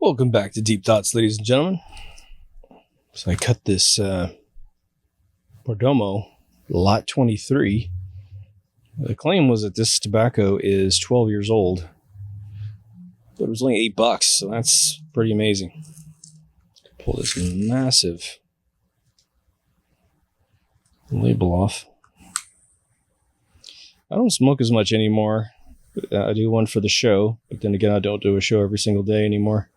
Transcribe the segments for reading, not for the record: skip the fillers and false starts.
Welcome back to Deep Thoughts, ladies and gentlemen. So I cut this Perdomo Lot 23. The claim was that this tobacco is 12 years old, but it was only $8, so that's pretty amazing. Pull this massive label off. I don't smoke as much anymore. I do one for the show, but then again, I don't do a show every single day anymore.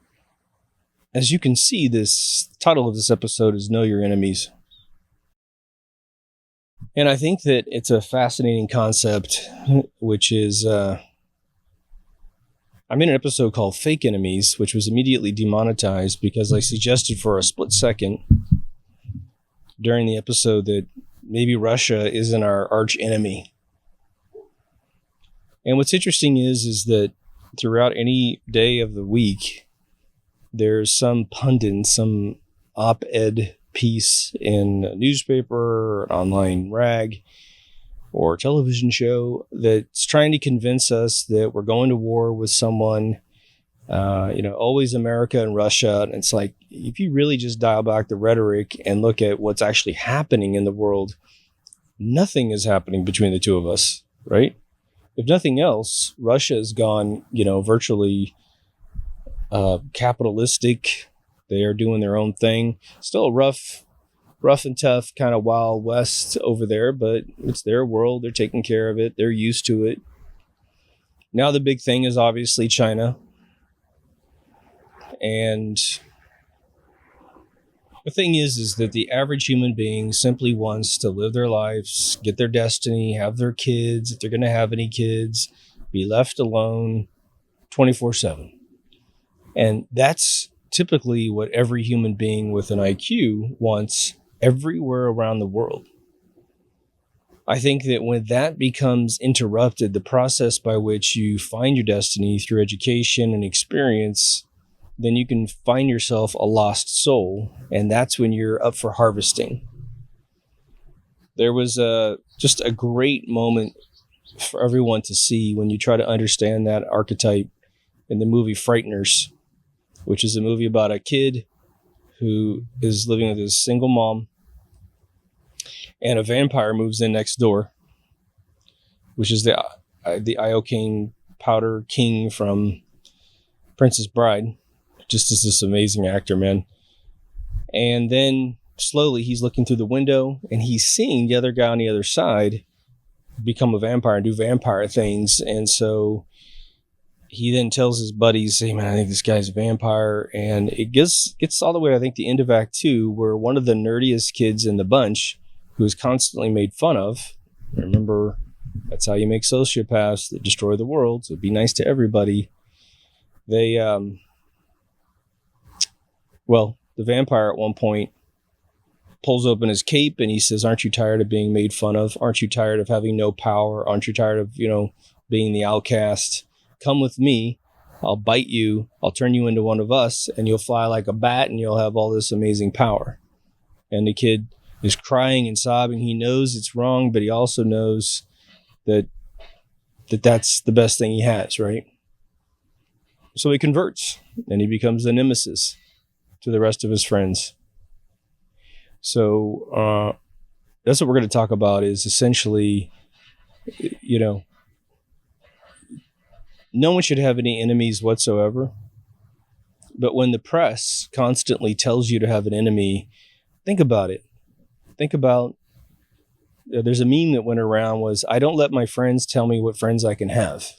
As you can see, this title of this episode is Know Your Enemies. And I think that it's a fascinating concept, which is, I made an episode called Fake Enemies, which was immediately demonetized because I suggested for a split second during the episode that maybe Russia isn't our arch enemy. And what's interesting is that throughout any day of the week, there's some pundit, some op-ed piece in a newspaper or an online rag or television show that's trying to convince us that we're going to war with someone, always America and Russia. And it's like, if you really just dial back the rhetoric and look at what's actually happening in the world, nothing is happening between the two of us, right? If nothing else, Russia has gone, virtually capitalistic. They are doing their own thing. Still a rough and tough kind of Wild West over there, but it's their world. They're taking care of it. They're used to it. Now the big thing is obviously China. And the thing is that the average human being simply wants to live their lives, get their destiny, have their kids, if they're going to have any kids, be left alone 24/7. And that's typically what every human being with an IQ wants everywhere around the world. I think that when that becomes interrupted, the process by which you find your destiny through education and experience, then you can find yourself a lost soul. And that's when you're up for harvesting. There was just a great moment for everyone to see when you try to understand that archetype in the movie Frighteners, which is a movie about a kid who is living with his single mom, and a vampire moves in next door, which is the iocane powder king from Princess Bride. Just as this amazing actor, man. And then slowly he's looking through the window and he's seeing the other guy on the other side become a vampire and do vampire things. And so he then tells his buddies, hey man, I think this guy's a vampire. And it gets all the way, I think, the end of Act 2, where one of the nerdiest kids in the bunch, who is constantly made fun of, remember, that's how you make sociopaths that destroy the world, so be nice to everybody. The vampire at one point pulls open his cape and he says, aren't you tired of being made fun of? Aren't you tired of having no power? Aren't you tired of, being the outcast? Come with me. I'll bite you. I'll turn you into one of us and you'll fly like a bat and you'll have all this amazing power. And the kid is crying and sobbing. He knows it's wrong, but he also knows that that's the best thing he has, right? So he converts and he becomes the nemesis to the rest of his friends. So that's what we're going to talk about, is essentially, no one should have any enemies whatsoever. But when the press constantly tells you to have an enemy, think about it. Think about, there's a meme that went around was, I don't let my friends tell me what friends I can have.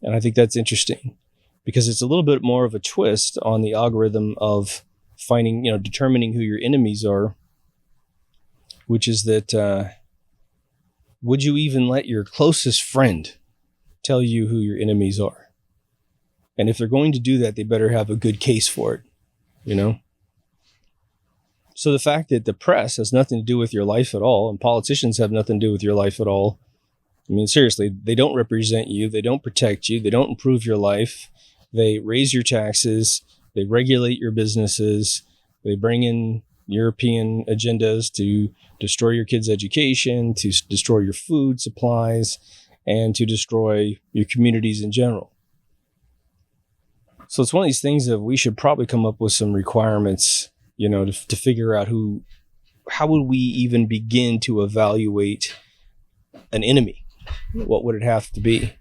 And I think that's interesting, because it's a little bit more of a twist on the algorithm of finding, determining who your enemies are, which is that, would you even let your closest friend tell you who your enemies are? And if they're going to do that, they better have a good case for it, So the fact that the press has nothing to do with your life at all, and politicians have nothing to do with your life at all, I mean, seriously, they don't represent you. They don't protect you. They don't improve your life. They raise your taxes. They regulate your businesses. They bring in European agendas to destroy your kids' education, to destroy your food supplies, and to destroy your communities in general. So it's one of these things that we should probably come up with some requirements, to figure out how would we even begin to evaluate an enemy? What would it have to be?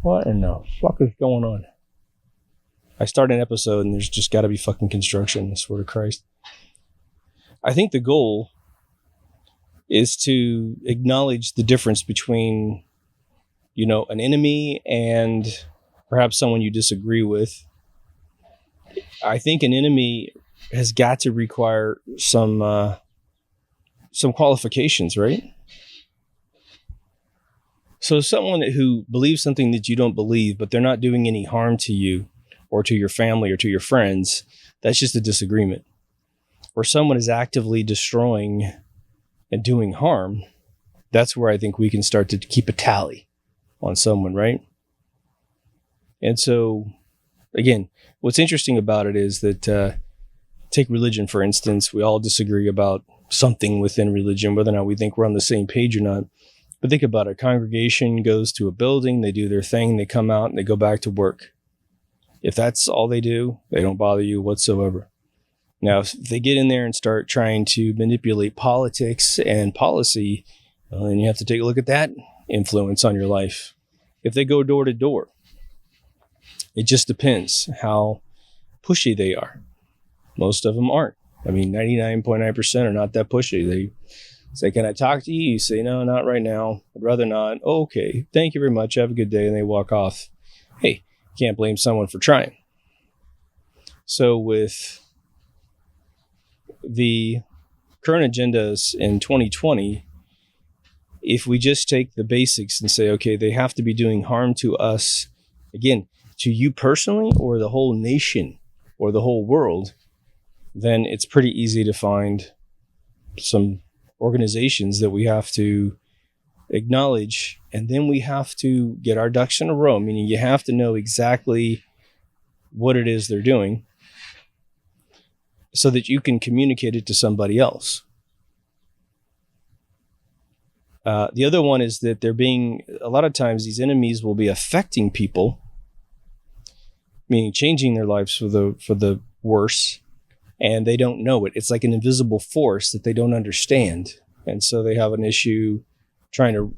What in the fuck is going on? I start an episode and there's just got to be fucking construction, I swear to Christ. I think the goal is to acknowledge the difference between, an enemy and perhaps someone you disagree with. I think an enemy has got to require some qualifications, right? So someone who believes something that you don't believe, but they're not doing any harm to you or to your family or to your friends, that's just a disagreement. Where someone is actively destroying and doing harm, that's where I think we can start to keep a tally on someone, right? And so, again, what's interesting about it is that, take religion, for instance. We all disagree about something within religion, whether or not we think we're on the same page or not. But think about it. A congregation goes to a building, they do their thing, they come out, and they go back to work. If that's all they do, they don't bother you whatsoever. Now, if they get in there and start trying to manipulate politics and policy, well, then you have to take a look at that influence on your life. If they go door to door, it just depends how pushy they are. Most of them aren't. 99.9% are not that pushy. They say, "Can I talk to you?" You say, "No, not right now. I'd rather not." "Oh, okay. Thank you very much. Have a good day." And they walk off. Hey, can't blame someone for trying. So with the current agendas in 2020, if we just take the basics and say, okay, they have to be doing harm to us, again, to you personally or the whole nation or the whole world, then it's pretty easy to find some organizations that we have to acknowledge, and then we have to get our ducks in a row, meaning you have to know exactly what it is they're doing so that you can communicate it to somebody else. The other one is that a lot of times these enemies will be affecting people, meaning changing their lives for the worse, and they don't know it. It's like an invisible force that they don't understand. And so they have an issue trying to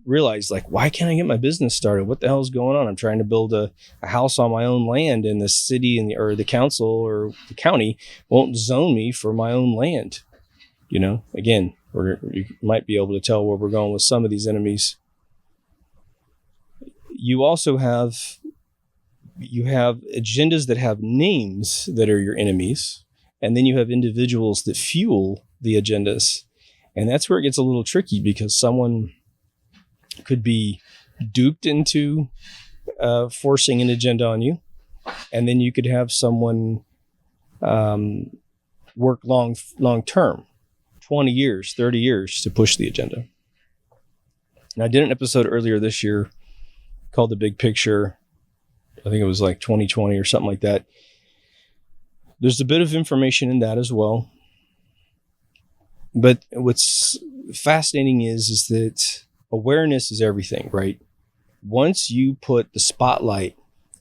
realize, like, why can't I get my business started? What the hell is going on? I'm trying to build a house on my own land, and the city or the council or the county won't zone me for my own land. Again, you might be able to tell where we're going with some of these enemies. You also have agendas that have names that are your enemies, and then you have individuals that fuel the agendas. And that's where it gets a little tricky, because someone could be duped into forcing an agenda on you. And then you could have someone work long term, 20 years, 30 years to push the agenda. And I did an episode earlier this year called The Big Picture. I think it was like 2020 or something like that. There's a bit of information in that as well. But what's fascinating is that awareness is everything, right? Once you put the spotlight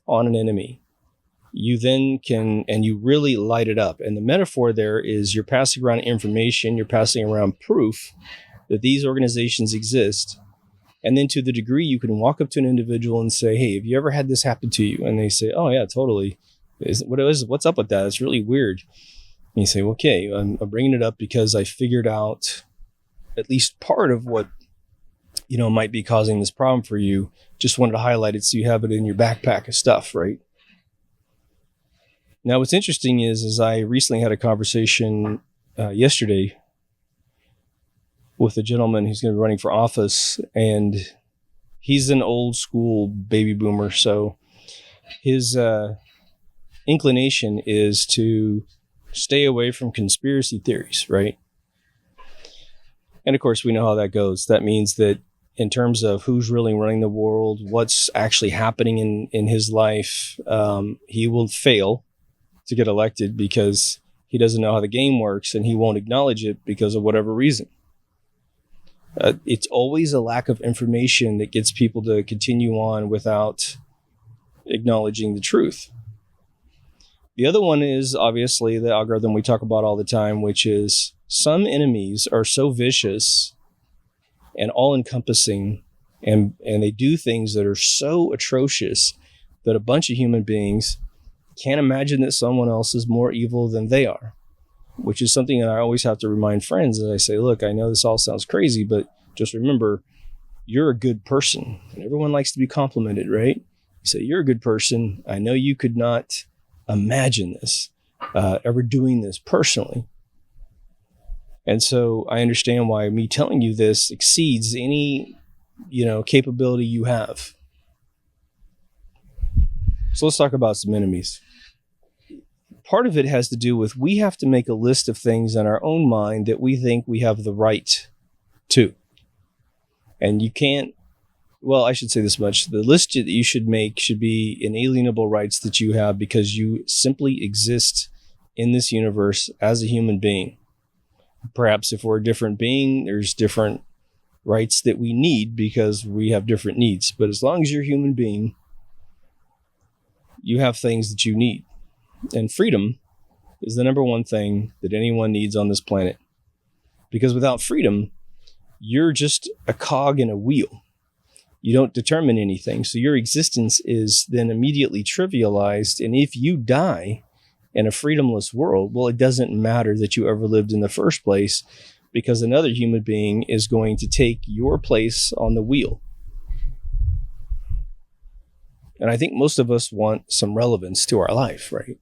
on an enemy, you then can, and you really light it up. And the metaphor there is you're passing around information, you're passing around proof that these organizations exist. And then to the degree you can walk up to an individual and say, "Hey, have you ever had this happen to you?" And they say, "Oh yeah, totally. What's up with that? It's really weird." And you say, "Okay, I'm bringing it up because I figured out at least part of what, might be causing this problem for you. Just wanted to highlight it so you have it in your backpack of stuff," right? Now, what's interesting is I recently had a conversation yesterday with a gentleman who's going to be running for office, and he's an old school baby boomer. So his inclination is to stay away from conspiracy theories, right? And of course, we know how that goes. That means that in terms of who's really running the world, what's actually happening in his life, he will fail to get elected because he doesn't know how the game works, and he won't acknowledge it because of whatever reason. It's always a lack of information that gets people to continue on without acknowledging the truth. The other one is obviously the algorithm we talk about all the time, which is some enemies are so vicious and all-encompassing, and they do things that are so atrocious that a bunch of human beings can't imagine that someone else is more evil than they are, which is something that I always have to remind friends as I say, look, I know this all sounds crazy, but just remember, you're a good person. And everyone likes to be complimented, right? You say, you're a good person. I know you could not imagine this, ever doing this personally. And so I understand why me telling you this exceeds any, capability you have. So let's talk about some enemies. Part of it has to do with we have to make a list of things in our own mind that we think we have the right to. And you can't, well, I should say this much. The list that you should make should be inalienable rights that you have because you simply exist in this universe as a human being. Perhaps if we're a different being, there's different rights that we need because we have different needs. But as long as you're a human being, you have things that you need. And freedom is the number one thing that anyone needs on this planet. Because without freedom, you're just a cog in a wheel. You don't determine anything. So your existence is then immediately trivialized. And if you die in a freedomless world, well, it doesn't matter that you ever lived in the first place because another human being is going to take your place on the wheel. And I think most of us want some relevance to our life, right?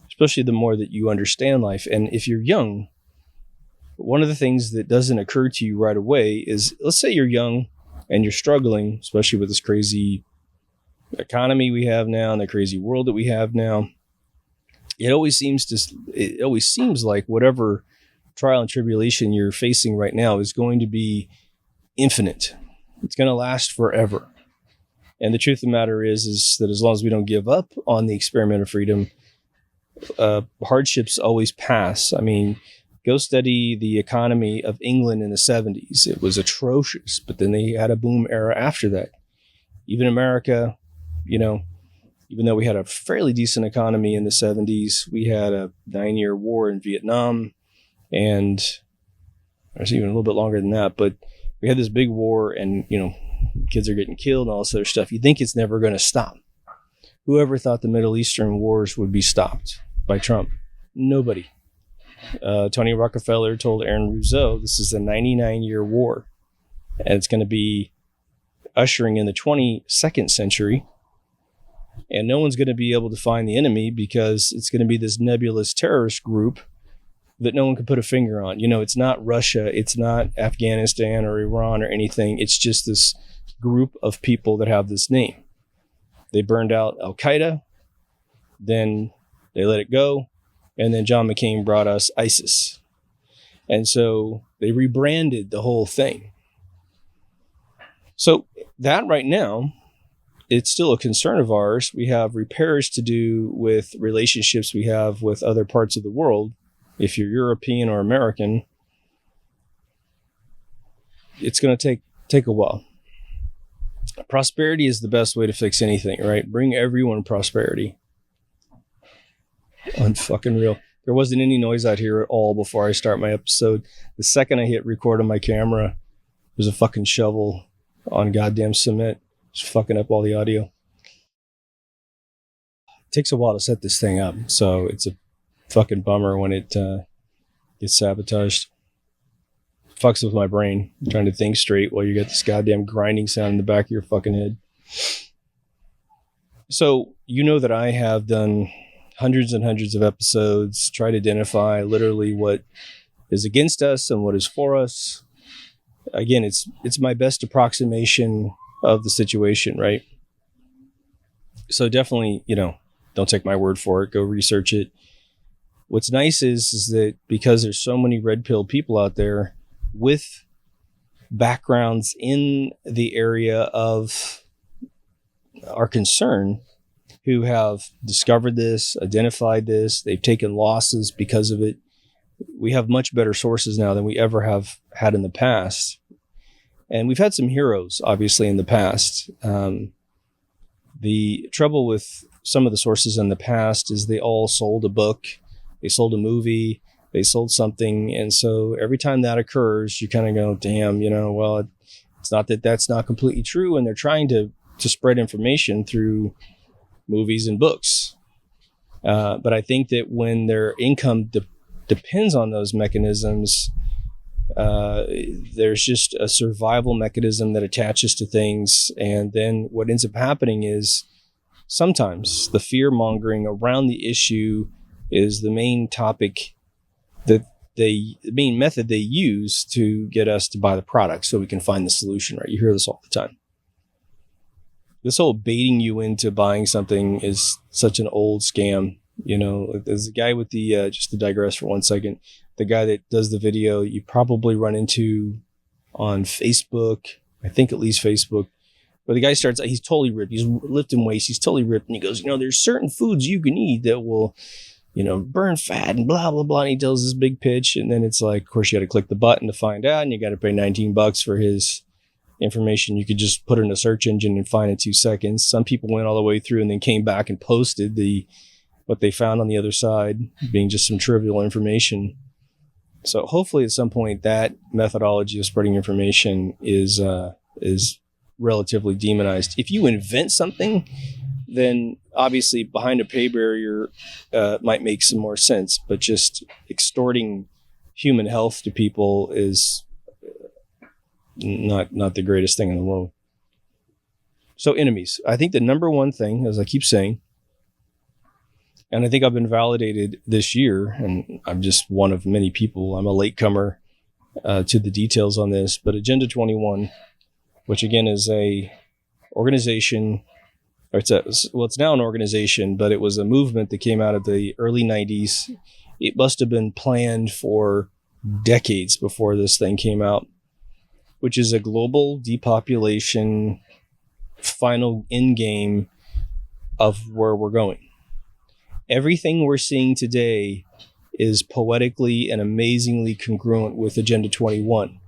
Especially the more that you understand life. And if you're young, one of the things that doesn't occur to you right away is, let's say you're young and you're struggling, especially with this crazy economy we have now and the crazy world that we have now. It always seems like whatever trial and tribulation you're facing right now is going to be infinite. It's going to last forever. And the truth of the matter is that as long as we don't give up on the experiment of freedom, hardships always pass. I mean, go study the economy of England in the 70s. It was atrocious, but then they had a boom era after that. Even America, even though we had a fairly decent economy in the 70s, we had a 9-year war in Vietnam, and it was even a little bit longer than that, but we had this big war, and, kids are getting killed and all this other stuff. You think it's never going to stop. Whoever thought the Middle Eastern wars would be stopped by Trump? Nobody. Tony Rockefeller told Aaron Rousseau, this is a 99-year war, and it's going to be ushering in the 22nd century. And no one's going to be able to find the enemy because it's going to be this nebulous terrorist group that no one can put a finger on. It's not Russia. It's not Afghanistan or Iran or anything. It's just this group of people that have this name. They burned out Al-Qaeda. Then they let it go. And then John McCain brought us ISIS. And so they rebranded the whole thing. So that right now, it's still a concern of ours. We have repairs to do with relationships we have with other parts of the world. If you're European or American, it's going to take a while. Prosperity is the best way to fix anything, right? Bring everyone prosperity. Unfucking real. There wasn't any noise out here at all before I start my episode. The second I hit record on my camera, there's a fucking shovel on goddamn cement. It's fucking up all the audio. It takes a while to set this thing up, so it's a fucking bummer when it gets sabotaged. Fucks with my brain. I'm trying to think straight while you get this goddamn grinding sound in the back of your fucking head. So, that I have done hundreds and hundreds of episodes, try to identify literally what is against us and what is for us. Again, it's my best approximation of the situation, right? So definitely, don't take my word for it. Go research it. What's nice is that because there's so many red pill people out there with backgrounds in the area of our concern who have discovered this, identified this, they've taken losses because of it. We have much better sources now than we ever have had in the past. And we've had some heroes, obviously, in the past. The trouble with some of the sources in the past is they all sold a book, they sold a movie, they sold something. And so every time that occurs, you kind of go, damn, well, it's not that that's not completely true. And they're trying to spread information through movies and books. But I think that when their income depends on those mechanisms, there's just a survival mechanism that attaches to things. And then what ends up happening is sometimes the fear mongering around the issue is the main topic the main method they use to get us to buy the product so we can find the solution, right? You hear this all the time. This whole baiting you into buying something is such an old scam. There's a guy with the, just to digress for 1 second, the guy that does the video you probably run into on Facebook, I think at least Facebook, where the guy starts, he's totally ripped. He's lifting weights. He's totally ripped. And he goes, there's certain foods you can eat that will, burn fat and blah, blah, blah. And he tells this big pitch. And then it's like, of course, you got to click the button to find out. And you got to pay $19 for his information. You could just put it in a search engine and find in 2 seconds. Some people went all the way through and then came back and posted what they found on the other side being just some trivial information. So hopefully at some point that methodology of spreading information is relatively demonized. If you invent something, then obviously behind a pay barrier might make some more sense. But just extorting human health to people is not the greatest thing in the world. So enemies. I think the number one thing, as I keep saying, and I think I've been validated this year, and I'm just one of many people. I'm a latecomer to the details on this, but Agenda 21, which again is a organization, or it's now an organization, but it was a movement that came out of the early 90s. It must have been planned for decades before this thing came out, which is a global depopulation final end game of where we're going. Everything we're seeing today is poetically and amazingly congruent with Agenda 21.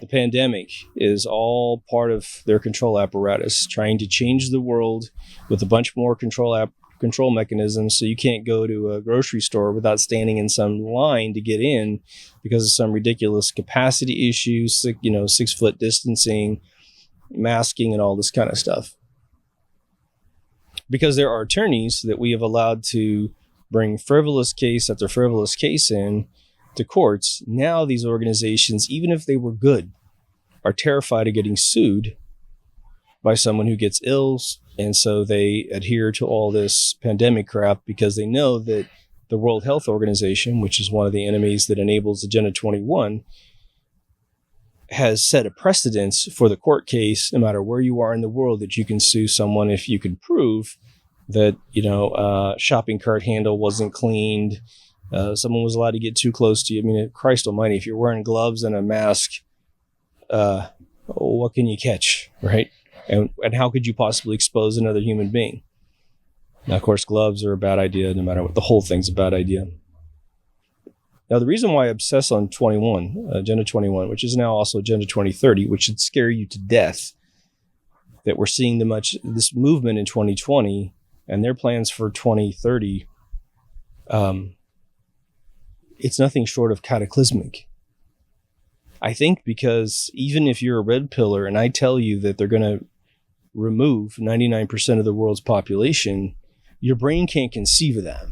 The pandemic is all part of their control apparatus, trying to change the world with a bunch more control mechanisms, so you can't go to a grocery store without standing in some line to get in because of some ridiculous capacity issues, 6 foot distancing, masking, and all this kind of stuff. Because there are attorneys that we have allowed to bring frivolous case after frivolous case in to courts. Now these organizations, even if they were good, are terrified of getting sued by someone who gets ill. And so they adhere to all this pandemic crap because they know that the World Health Organization, which is one of the enemies that enables Agenda 21, has set a precedence for the court case, no matter where you are in the world, that you can sue someone if you can prove that, shopping cart handle wasn't cleaned, someone was allowed to get too close to you. I mean, Christ almighty, if you're wearing gloves and a mask, what can you catch, right? And how could you possibly expose another human being? Now, of course, gloves are a bad idea, no matter what. The whole thing's a bad idea. Now, the reason why I obsess on Agenda 21, which is now also Agenda 2030, which should scare you to death, that we're seeing this movement in 2020 and their plans for 2030, it's nothing short of cataclysmic. I think because even if you're a red pillar and I tell you that they're going to remove 99% of the world's population, your brain can't conceive of that.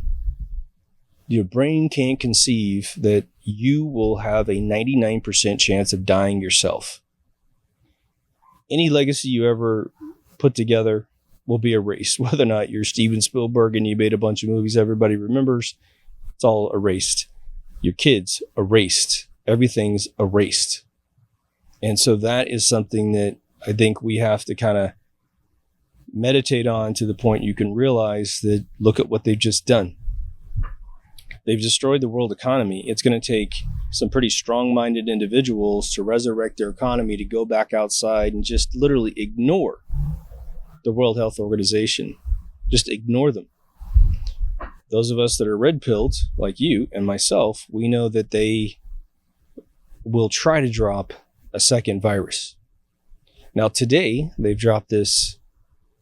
Your brain can't conceive that you will have a 99% chance of dying yourself. Any legacy you ever put together will be erased. Whether or not you're Steven Spielberg and you made a bunch of movies everybody remembers, it's all erased. Your kids, erased. Everything's erased. And so that is something that I think we have to kind of meditate on to the point you can realize that look at what they've just done. They've destroyed the world economy. It's going to take some pretty strong-minded individuals to resurrect their economy, to go back outside and just literally ignore the World Health Organization. Just ignore them. Those of us that are red-pilled, like you and myself, we know that they will try to drop a second virus. Now, today, they've dropped this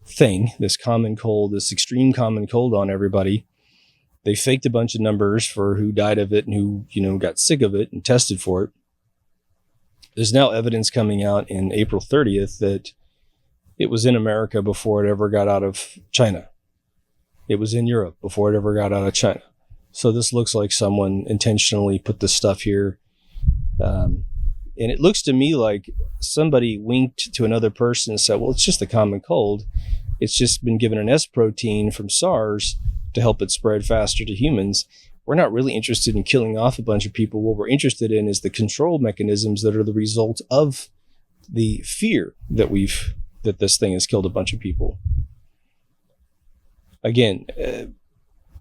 thing, this common cold, this extreme common cold on everybody. They faked a bunch of numbers for who died of it and who, got sick of it and tested for it. There's now evidence coming out in April 30th that it was in America before it ever got out of China. It was in Europe before it ever got out of China. So this looks like someone intentionally put this stuff here. And it looks to me like somebody winked to another person and said, well, it's just a common cold. It's just been given an S protein from SARS to help it spread faster to humans. We're not really interested in killing off a bunch of people. What we're interested in is the control mechanisms that are the result of the fear that this thing has killed a bunch of people. Again,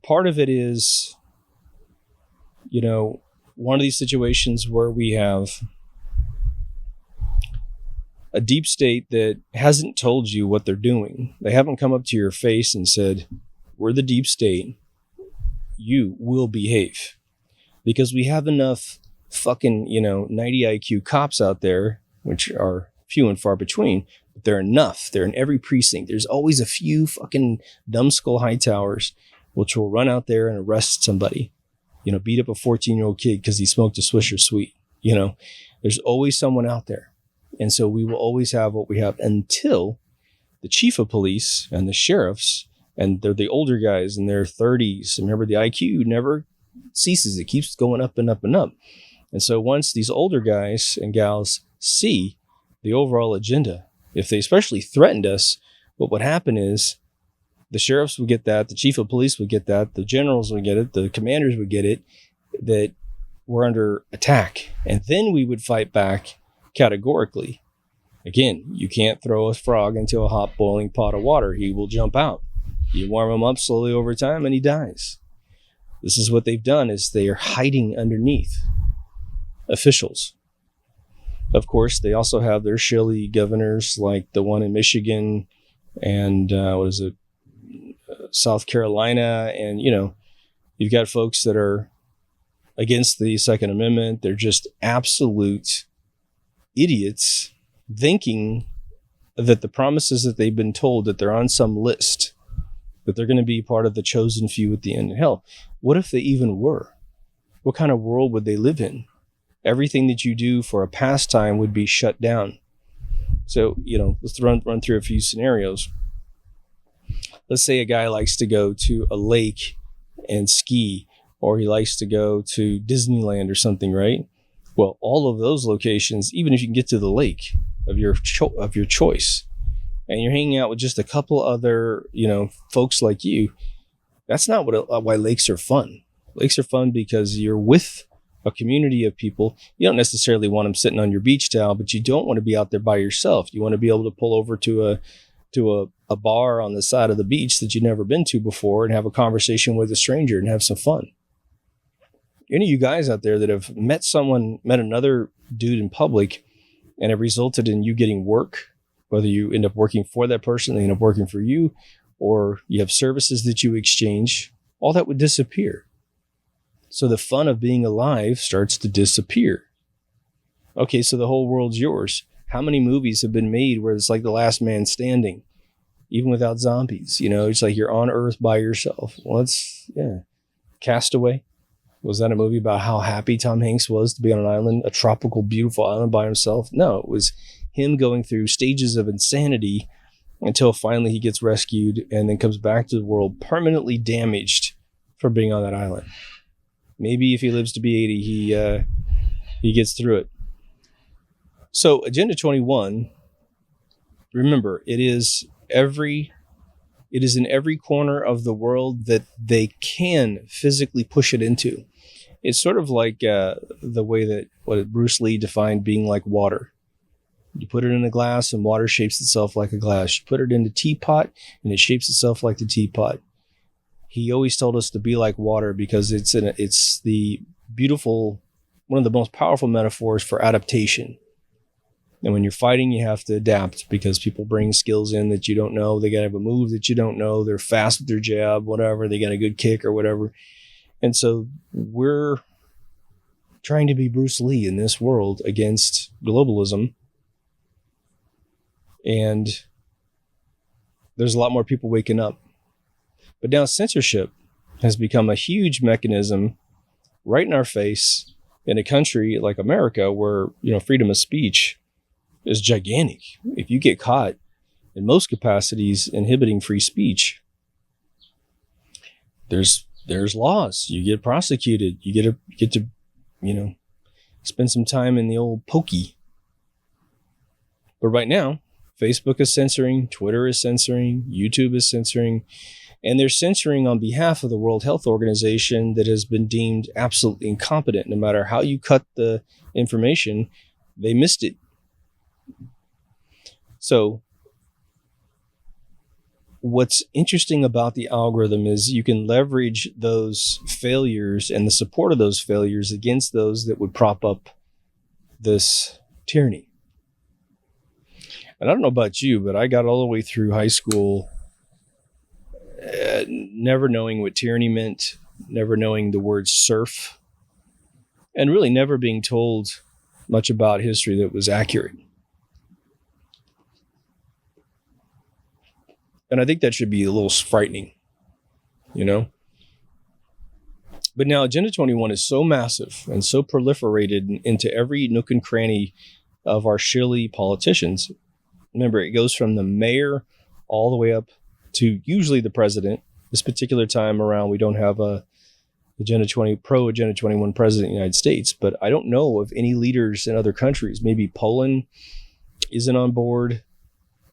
part of it is, one of these situations where we have a deep state that hasn't told you what they're doing. They haven't come up to your face and said, we're the deep state. You will behave. Because we have enough fucking, 90 IQ cops out there, which are few and far between, but they're enough. They're in every precinct. There's always a few fucking numbskull hightowers which will run out there and arrest somebody, beat up a 14-year-old kid because he smoked a Swisher Sweet. There's always someone out there. And so we will always have what we have until the chief of police and the sheriffs, and they're the older guys in their 30s. Remember, the IQ never ceases. It keeps going up and up and up. And so once these older guys and gals see the overall agenda, if they especially threatened us, what would happen is the sheriffs would get that, the chief of police would get that, the generals would get it, the commanders would get it, that we're under attack. And then we would fight back categorically. Again, you can't throw a frog into a hot boiling pot of water. He will jump out. You warm him up slowly over time and he dies. This is what they've done, is they are hiding underneath officials. Of course, they also have their shilly governors like the one in Michigan and South Carolina. And, you've got folks that are against the Second Amendment. They're just absolute idiots thinking that the promises that they've been told that they're on some list, that they're going to be part of the chosen few at the end. Hell, what if they even were? What kind of world would they live in? Everything that you do for a pastime would be shut down. So, let's run through a few scenarios. Let's say a guy likes to go to a lake and ski, or he likes to go to Disneyland or something, right? Well, all of those locations, even if you can get to the lake of your choice, and you're hanging out with just a couple other, folks like you, that's not why lakes are fun. Lakes are fun because you're with a community of people. You don't necessarily want them sitting on your beach towel, but you don't want to be out there by yourself. You want to be able to pull over to a bar on the side of the beach that you've never been to before and have a conversation with a stranger and have some fun. Any of you guys out there that have met another dude in public and have resulted in you getting work, whether you end up working for that person, they end up working for you, or you have services that you exchange, all that would disappear. So the fun of being alive starts to disappear. Okay, so the whole world's yours. How many movies have been made where it's like the last man standing, even without zombies? It's like you're on Earth by yourself. Well, Castaway. Was that a movie about how happy Tom Hanks was to be on an island, a tropical, beautiful island by himself? No, it was him going through stages of insanity until finally he gets rescued and then comes back to the world permanently damaged for being on that island. Maybe if he lives to be 80, he gets through it. So Agenda 21, remember, it is in every corner of the world that they can physically push it into. It's sort of like the way that what Bruce Lee defined being like water. You put it in a glass and water shapes itself like a glass. You put it in a teapot and it shapes itself like the teapot. He always told us to be like water because it's the beautiful, one of the most powerful metaphors for adaptation. And when you're fighting, you have to adapt because people bring skills in that you don't know. They got to have a move that you don't know. They're fast with their jab, whatever. They got a good kick or whatever. And so we're trying to be Bruce Lee in this world against globalism. And there's a lot more people waking up. But now censorship has become a huge mechanism right in our face in a country like America where, freedom of speech is gigantic. If you get caught in most capacities inhibiting free speech, there's laws. You get prosecuted. You get to spend some time in the old pokey. But right now, Facebook is censoring, Twitter is censoring, YouTube is censoring, and they're censoring on behalf of the World Health Organization that has been deemed absolutely incompetent. No matter how you cut the information, they missed it. So what's interesting about the algorithm is you can leverage those failures and the support of those failures against those that would prop up this tyranny. And I don't know about you, but I got all the way through high school never knowing what tyranny meant, never knowing the word serf, and really never being told much about history that was accurate. And I think that should be a little frightening, But now Agenda 21 is so massive and so proliferated into every nook and cranny of our shilly politicians. Remember, it goes from the mayor all the way up to usually the president. This particular time around, we don't have a Agenda 21 president of the United States, but I don't know of any leaders in other countries. Maybe Poland isn't on board.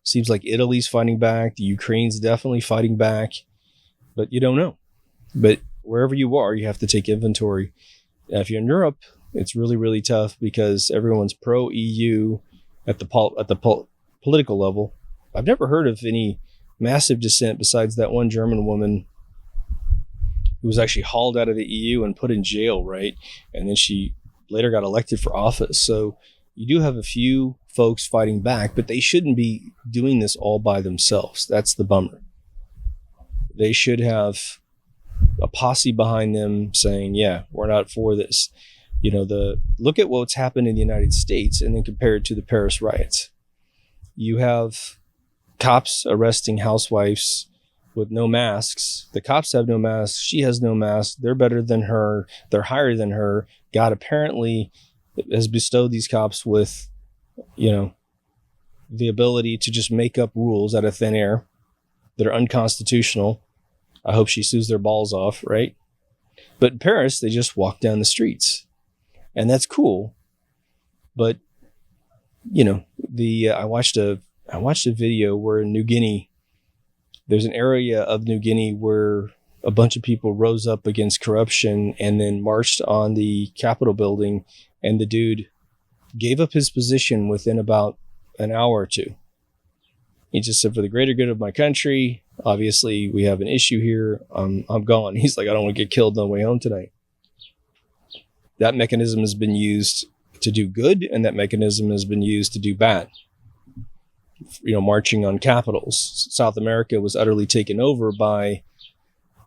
Seems like Italy's fighting back. The Ukraine's definitely fighting back, but you don't know. But wherever you are, you have to take inventory. Now, if you're in Europe, it's really, really tough because everyone's pro-EU at the political level. I've never heard of any massive dissent besides that one German woman who was actually hauled out of the EU and put in jail, right? And then she later got elected for office. So you do have a few folks fighting back, but they shouldn't be doing this all by themselves. That's the bummer. They should have a posse behind them saying, yeah, we're not for this. Look at what's happened in the United States and then compare it to the Paris riots. You have cops arresting housewives with no masks. The cops have no masks. She has no mask. They're better than her. They're higher than her. God apparently has bestowed these cops with, the ability to just make up rules out of thin air that are unconstitutional. I hope she sues their balls off, right? But in Paris, they just walk down the streets. And that's cool. But, I watched a video where in New Guinea, there's an area of New Guinea where a bunch of people rose up against corruption and then marched on the Capitol building, and the dude gave up his position within about an hour or two. He just said, for the greater good of my country, obviously we have an issue here. I'm gone. He's like, I don't want to get killed on the way home tonight. That mechanism has been used to do good, and that mechanism has been used to do bad. Marching on capitals. South America was utterly taken over by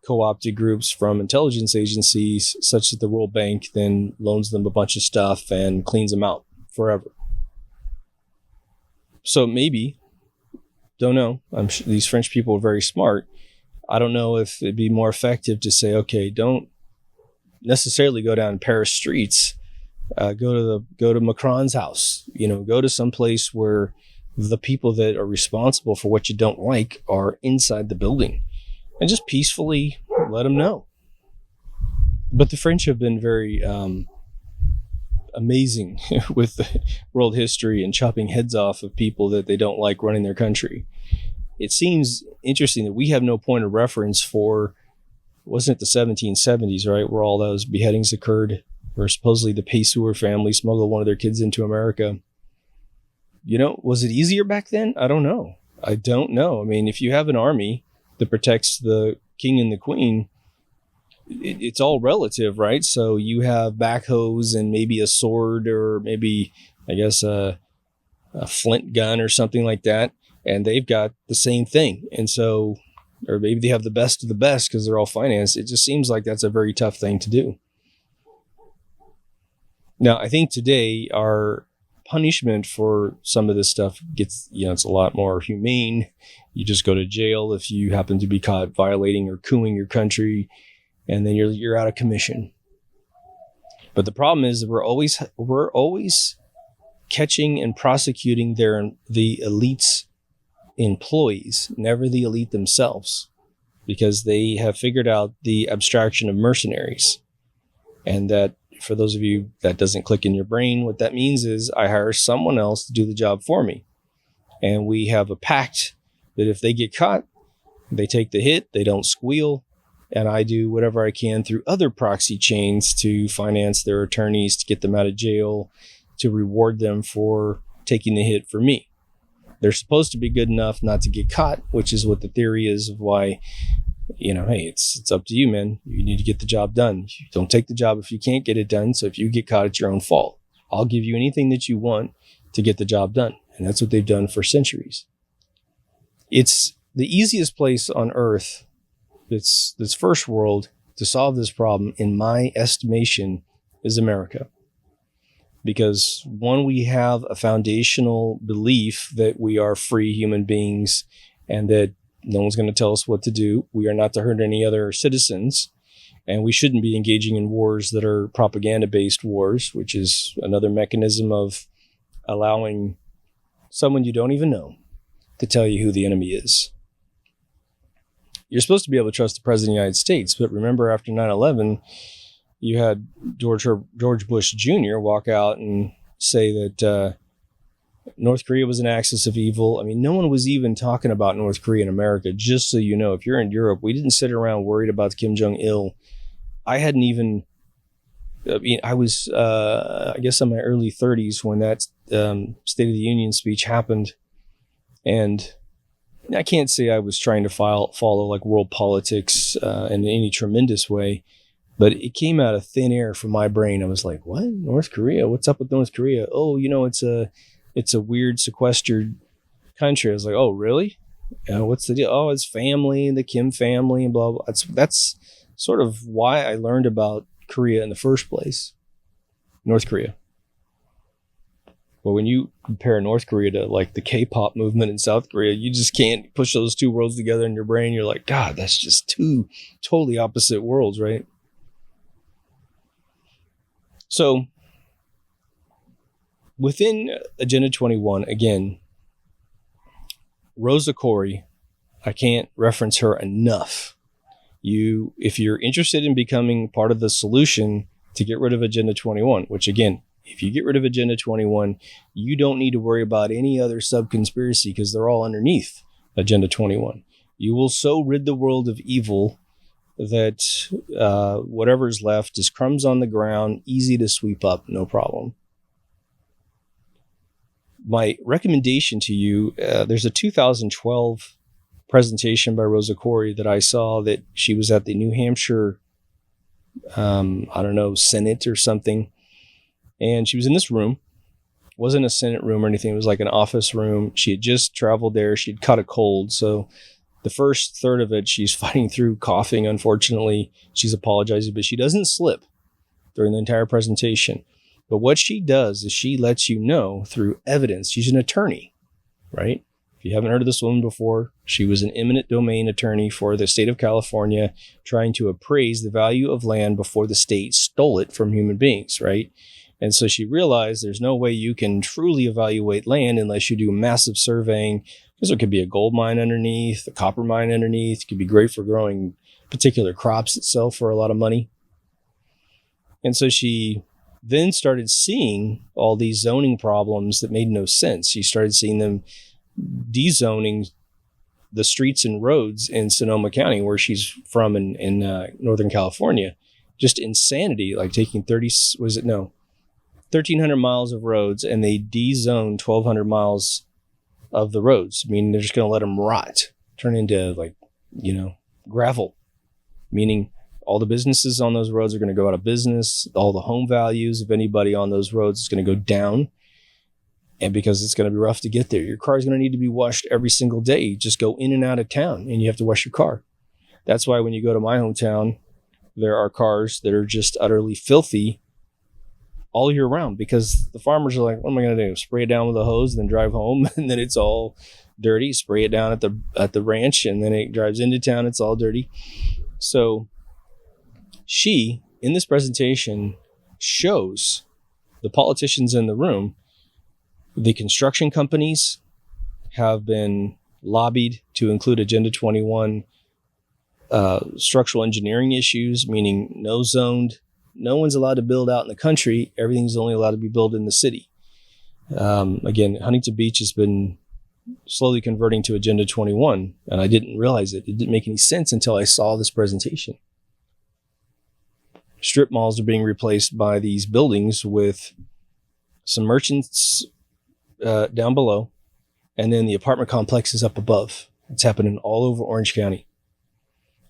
co-opted groups from intelligence agencies, such that the World Bank then loans them a bunch of stuff and cleans them out forever. So maybe, don't know. I'm sure these French people are very smart. I don't know if it'd be more effective to say, okay, don't necessarily go down Paris streets. Go to Macron's house. Go to some place where the people that are responsible for what you don't like are inside the building, and just peacefully let them know. But the French have been very amazing with world history and chopping heads off of people that they don't like running their country. It seems interesting that we have no point of reference for, wasn't it the 1770s, right, where all those beheadings occurred, where supposedly the Pessoa family smuggled one of their kids into America. Was it easier back then? I don't know. I mean, if you have an army that protects the king and the queen, it's all relative, right? So you have backhoes and maybe a sword, or maybe, I guess, a flint gun or something like that. And they've got the same thing. And so, or maybe they have the best of the best because they're all financed. It just seems like that's a very tough thing to do. Now, I think today our punishment for some of this stuff gets, it's a lot more humane. You just go to jail if you happen to be caught violating or cooing your country, and then you're out of commission. But the problem is that we're always catching and prosecuting the elite's employees, never the elite themselves, because they have figured out the abstraction of mercenaries. And that, for those of you that doesn't click in your brain, what that means is I hire someone else to do the job for me. And we have a pact that if they get caught, they take the hit, they don't squeal, and I do whatever I can through other proxy chains to finance their attorneys, to get them out of jail, to reward them for taking the hit for me. They're supposed to be good enough not to get caught, which is what the theory is of why, hey, it's up to you, man. You need to get the job done. You don't take the job if you can't get it done. So if you get caught, it's your own fault. I'll give you anything that you want to get the job done. And that's what they've done for centuries. It's the easiest place on earth, this first world, to solve this problem, in my estimation, is America. Because one, we have a foundational belief that we are free human beings and that no one's going to tell us what to do. We are not to hurt any other citizens, and we shouldn't be engaging in wars that are propaganda-based wars, which is another mechanism of allowing someone you don't even know to tell you who the enemy is. You're supposed to be able to trust the President of the United States, but remember, after 9/11, you had George Bush Jr. walk out and say that North Korea was an axis of evil. I mean, no one was even talking about North Korea in America, just so you know. If you're in Europe, we didn't sit around worried about Kim Jong-il. I was, I guess, in my early 30s when that State of the Union speech happened. And I can't say I was trying to follow like world politics in any tremendous way, but it came out of thin air from my brain. I was like, what? North Korea? What's up with North Korea? Oh, it's a weird sequestered country. I was like, oh, really? What's the deal? Oh, it's family, the Kim family, and blah, blah. That's sort of why I learned about Korea in the first place. North Korea. But when you compare North Korea to like the K-pop movement in South Korea, you just can't push those two worlds together in your brain. You're like, God, that's just two totally opposite worlds, right? So within Agenda 21, again, Rosa Koire, I can't reference her enough. If you're interested in becoming part of the solution to get rid of Agenda 21, which again, if you get rid of Agenda 21, you don't need to worry about any other sub-conspiracy because they're all underneath Agenda 21. You will so rid the world of evil that whatever's left is crumbs on the ground, easy to sweep up, no problem. My recommendation to you, there's a 2012 presentation by Rosa Koire that I saw that she was at the New Hampshire, Senate or something. And she was in this room. It wasn't a Senate room or anything. It was like an office room. She had just traveled there. She'd caught a cold. So the first third of it, she's fighting through coughing. Unfortunately, she's apologizing, but she doesn't slip during the entire presentation. But what she does is she lets you know through evidence. She's an attorney, right? If you haven't heard of this woman before, she was an eminent domain attorney for the state of California, trying to appraise the value of land before the state stole it from human beings, right? And so she realized there's no way you can truly evaluate land unless you do massive surveying, because there could be a gold mine underneath, a copper mine underneath. It could be great for growing particular crops itself for a lot of money. And so she then started seeing all these zoning problems that made no sense. She started seeing them dezoning the streets and roads in Sonoma County, where she's from in Northern California. Just insanity, like taking 1,300 miles of roads, and they dezone 1,200 miles of the roads. I mean, they're just going to let them rot, turn into gravel, meaning all the businesses on those roads are going to go out of business. All the home values of anybody on those roads is going to go down. And because it's going to be rough to get there, your car is going to need to be washed every single day. You just go in and out of town and you have to wash your car. That's why when you go to my hometown, there are cars that are just utterly filthy all year round, because the farmers are like, what am I going to do? Spray it down with a hose and then drive home, and then it's all dirty. Spray it down at the ranch, and then it drives into town. It's all dirty. So she, in this presentation, shows the politicians in the room, the construction companies have been lobbied to include Agenda 21 structural engineering issues, meaning no one's allowed to build out in the country. Everything's only allowed to be built in the city. Again, Huntington Beach has been slowly converting to Agenda 21, and I didn't realize it. It didn't make any sense until I saw this presentation. Strip malls are being replaced by these buildings with some merchants down below, and then the apartment complex is up above. It's happening all over Orange County.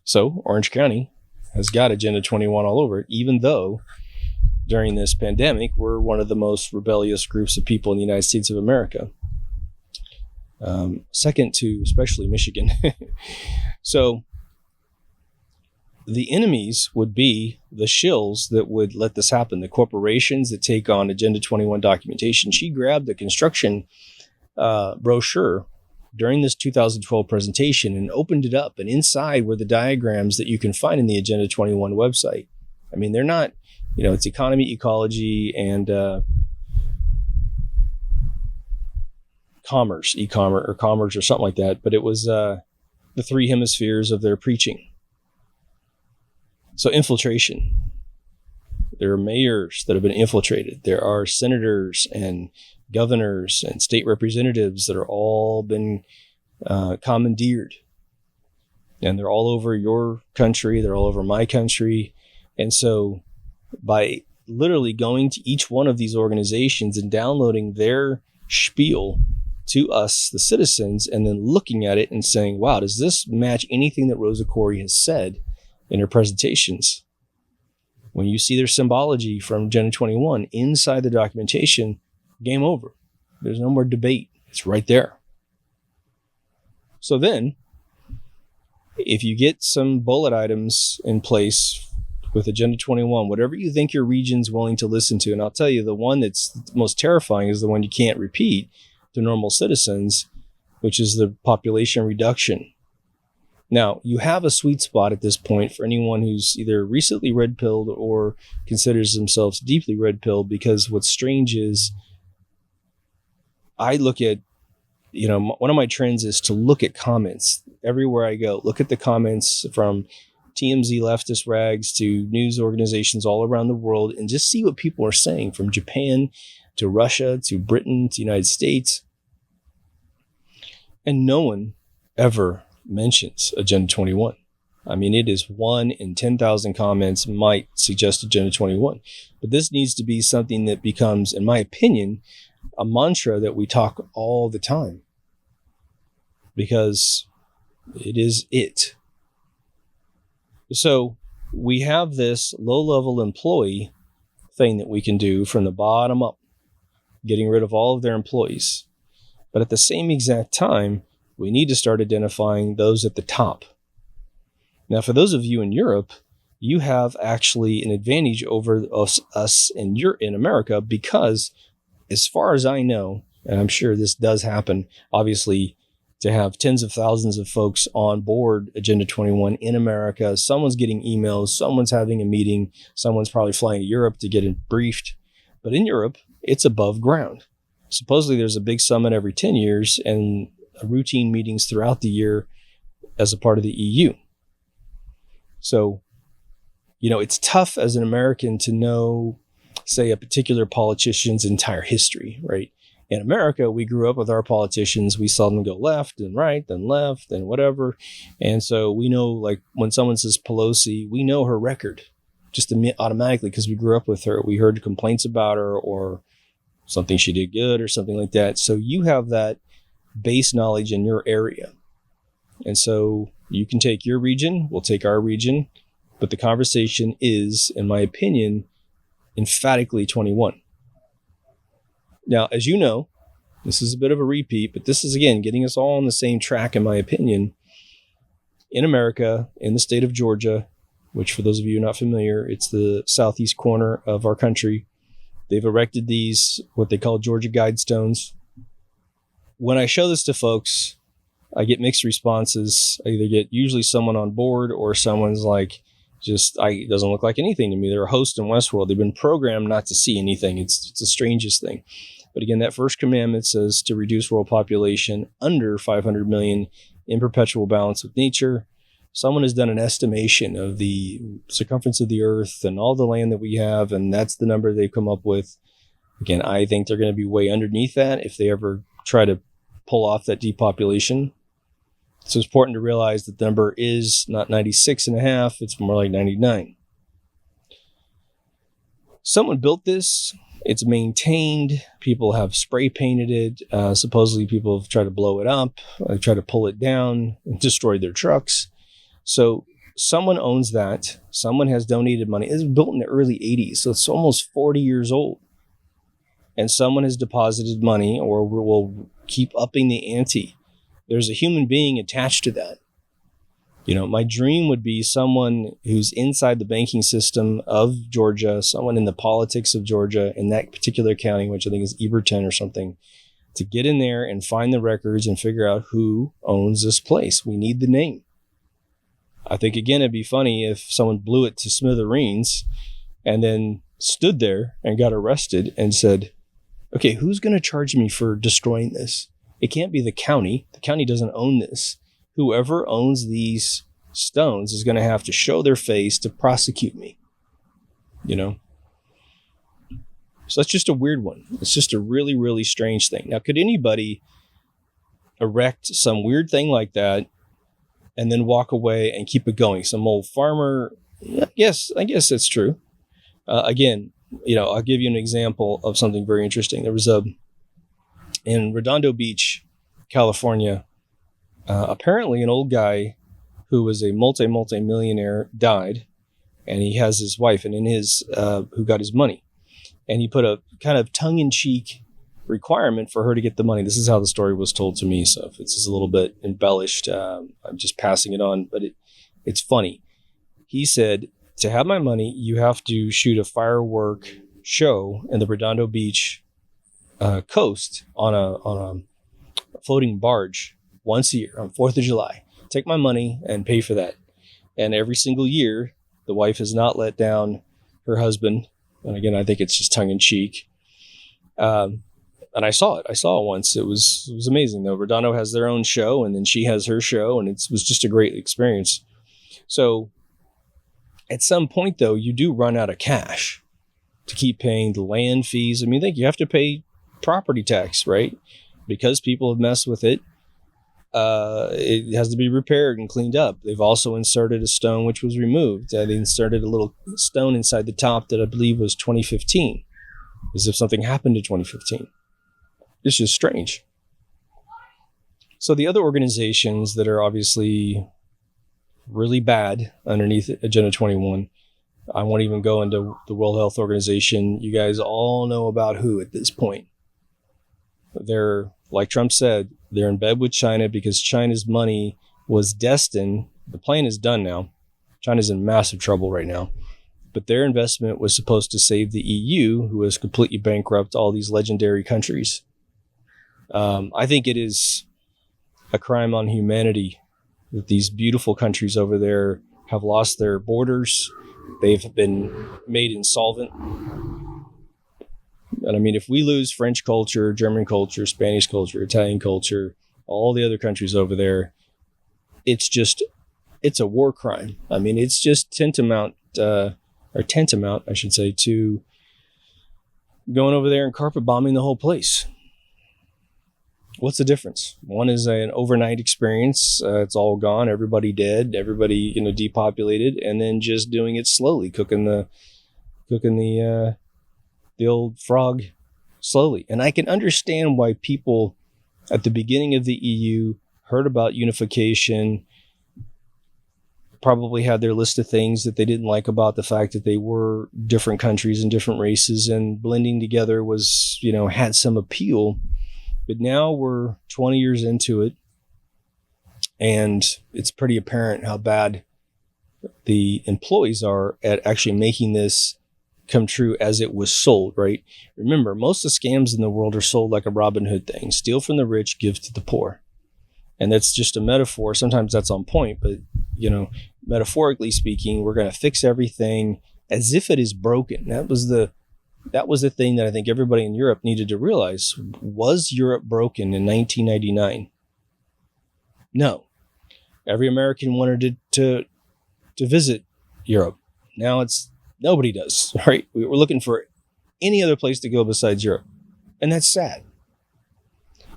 So Orange County has got Agenda 21 all over it, even though during this pandemic, we're one of the most rebellious groups of people in the United States of America. Second to especially Michigan. So the enemies would be the shills that would let this happen, the corporations that take on Agenda 21 documentation. She grabbed the construction brochure during this 2012 presentation and opened it up, and inside were the diagrams that you can find in the Agenda 21 website. I mean, they're not, it's economy, ecology, and commerce or something like that, but it was the three hemispheres of their preaching. So infiltration. There are mayors that have been infiltrated. There are senators and governors and state representatives that are all been commandeered. And they're all over your country. They're all over my country. And so by literally going to each one of these organizations and downloading their spiel to us, the citizens, and then looking at it and saying, wow, does this match anything that Rosa Koire has said in her presentations? When you see their symbology from Agenda 21 inside the documentation, game over. There's no more debate. It's right there. So then, if you get some bullet items in place with Agenda 21, whatever you think your region's willing to listen to, and I'll tell you, the one that's most terrifying is the one you can't repeat to normal citizens, which is the population reduction. Now, you have a sweet spot at this point for anyone who's either recently red-pilled or considers themselves deeply red-pilled, because what's strange is I look at, one of my trends is to look at comments everywhere I go. Look at the comments from TMZ leftist rags to news organizations all around the world and just see what people are saying, from Japan to Russia to Britain to the United States. And no one ever mentions Agenda 21. I mean, it is 1 in 10,000 comments might suggest Agenda 21. But this needs to be something that becomes, in my opinion, a mantra that we talk all the time, because it is it. So we have this low-level employee thing that we can do from the bottom up, getting rid of all of their employees. But at the same exact time, we need to start identifying those at the top. Now, for those of you in Europe, you have actually an advantage over us in America, because as far as I know, and I'm sure this does happen, obviously, to have tens of thousands of folks on board Agenda 21 in America, someone's getting emails, someone's having a meeting, someone's probably flying to Europe to get it briefed. But in Europe, it's above ground. Supposedly there's a big summit every 10 years and routine meetings throughout the year as a part of the EU. So, it's tough as an American to know, say, a particular politician's entire history, right? In America, we grew up with our politicians. We saw them go left and right, then left and whatever. And so we know, like, when someone says Pelosi, we know her record just automatically because we grew up with her. We heard complaints about her or something she did good or something like that. So you have that base knowledge in your area. And so you can take your region, we'll take our region, but the conversation is, in my opinion, emphatically 21. Now, as you know, this is a bit of a repeat, but this is, again, getting us all on the same track, in my opinion. In America, in the state of Georgia, which for those of you not familiar, it's the southeast corner of our country, They've erected these, what they call Georgia Guidestones. When I show this to folks, I get mixed responses. I either get usually someone on board or someone's like, it doesn't look like anything to me. They're a host in Westworld. They've been programmed not to see anything. It's the strangest thing. But again, that first commandment says to reduce world population under 500 million in perpetual balance with nature. Someone has done an estimation of the circumference of the earth and all the land that we have, and that's the number they've come up with. Again, I think they're going to be way underneath that if they ever try to pull off that depopulation. So it's important to realize that the number is not 96 and a half, it's more like 99. Someone built this. It's maintained. People have spray painted it. Supposedly people have tried to blow it up, try to pull it down, and destroy their trucks. So someone owns that. Someone has donated money. It was built in the early 80s, so it's almost 40 years old. And someone has deposited money or will keep upping the ante. There's a human being attached to that. My dream would be someone who's inside the banking system of Georgia, someone in the politics of Georgia in that particular county, which I think is Eberton or something, to get in there and find the records and figure out who owns this place. We need the name. I think, again, it'd be funny if someone blew it to smithereens and then stood there and got arrested and said, okay, who's going to charge me for destroying this? It can't be the county. The county doesn't own this. Whoever owns these stones is going to have to show their face to prosecute me. So that's just a weird one. It's just a really, really strange thing. Now, could anybody erect some weird thing like that and then walk away and keep it going? Some old farmer? I guess that's true. Again, I'll give you an example of something very interesting. There was in Redondo Beach, California, apparently an old guy who was a multi-millionaire died, and he has his wife and who got his money. And he put a kind of tongue-in-cheek requirement for her to get the money. This is how the story was told to me. So if it's just a little bit embellished, I'm just passing it on, but it's funny. He said, to have my money, you have to shoot a firework show in the Redondo Beach coast on a floating barge once a year on 4th of July. Take my money and pay for that. And every single year, the wife has not let down her husband. And again, I think it's just tongue in cheek. And I saw it. I saw it once. It was amazing though. Redondo has their own show, and then she has her show, and it was just a great experience. So at some point though, you do run out of cash to keep paying the land fees. I mean, you have to pay property tax, right? Because people have messed with it. It has to be repaired and cleaned up. They've also inserted a stone which was removed. They inserted a little stone inside the top that I believe was 2015, as if something happened in 2015. It's just strange. So the other organizations that are obviously really bad underneath Agenda 21, I won't even go into the World Health Organization. You guys all know about who at this point. They're, like Trump said, they're in bed with China because China's money was destined. The plan is done now. China's in massive trouble right now. But their investment was supposed to save the EU, who has completely bankrupt all these legendary countries. I think it is a crime on humanity that these beautiful countries over there have lost their borders. They've been made insolvent. And I mean, if we lose French culture, German culture, Spanish culture, Italian culture, all the other countries over there, it's a war crime. I mean, it's just tantamount, I should say, to going over there and carpet bombing the whole place. What's the difference? One is an overnight experience. It's all gone. Everybody dead. Everybody, depopulated, and then just doing it slowly, cooking the old frog slowly. And I can understand why people at the beginning of the EU heard about unification, probably had their list of things that they didn't like about the fact that they were different countries and different races, and blending together was, had some appeal. But now we're 20 years into it, and it's pretty apparent how bad the employees are at actually making this come true as it was sold, right? Remember, most of the scams in the world are sold like a Robin Hood thing. Steal from the rich, give to the poor. And that's just a metaphor. Sometimes that's on point, but, metaphorically speaking, we're going to fix everything as if it is broken. That was the thing that I think everybody in Europe needed to realize. Was Europe broken in 1999? No. Every American wanted to visit Europe. Now nobody does, right? We're looking for any other place to go besides Europe. And that's sad.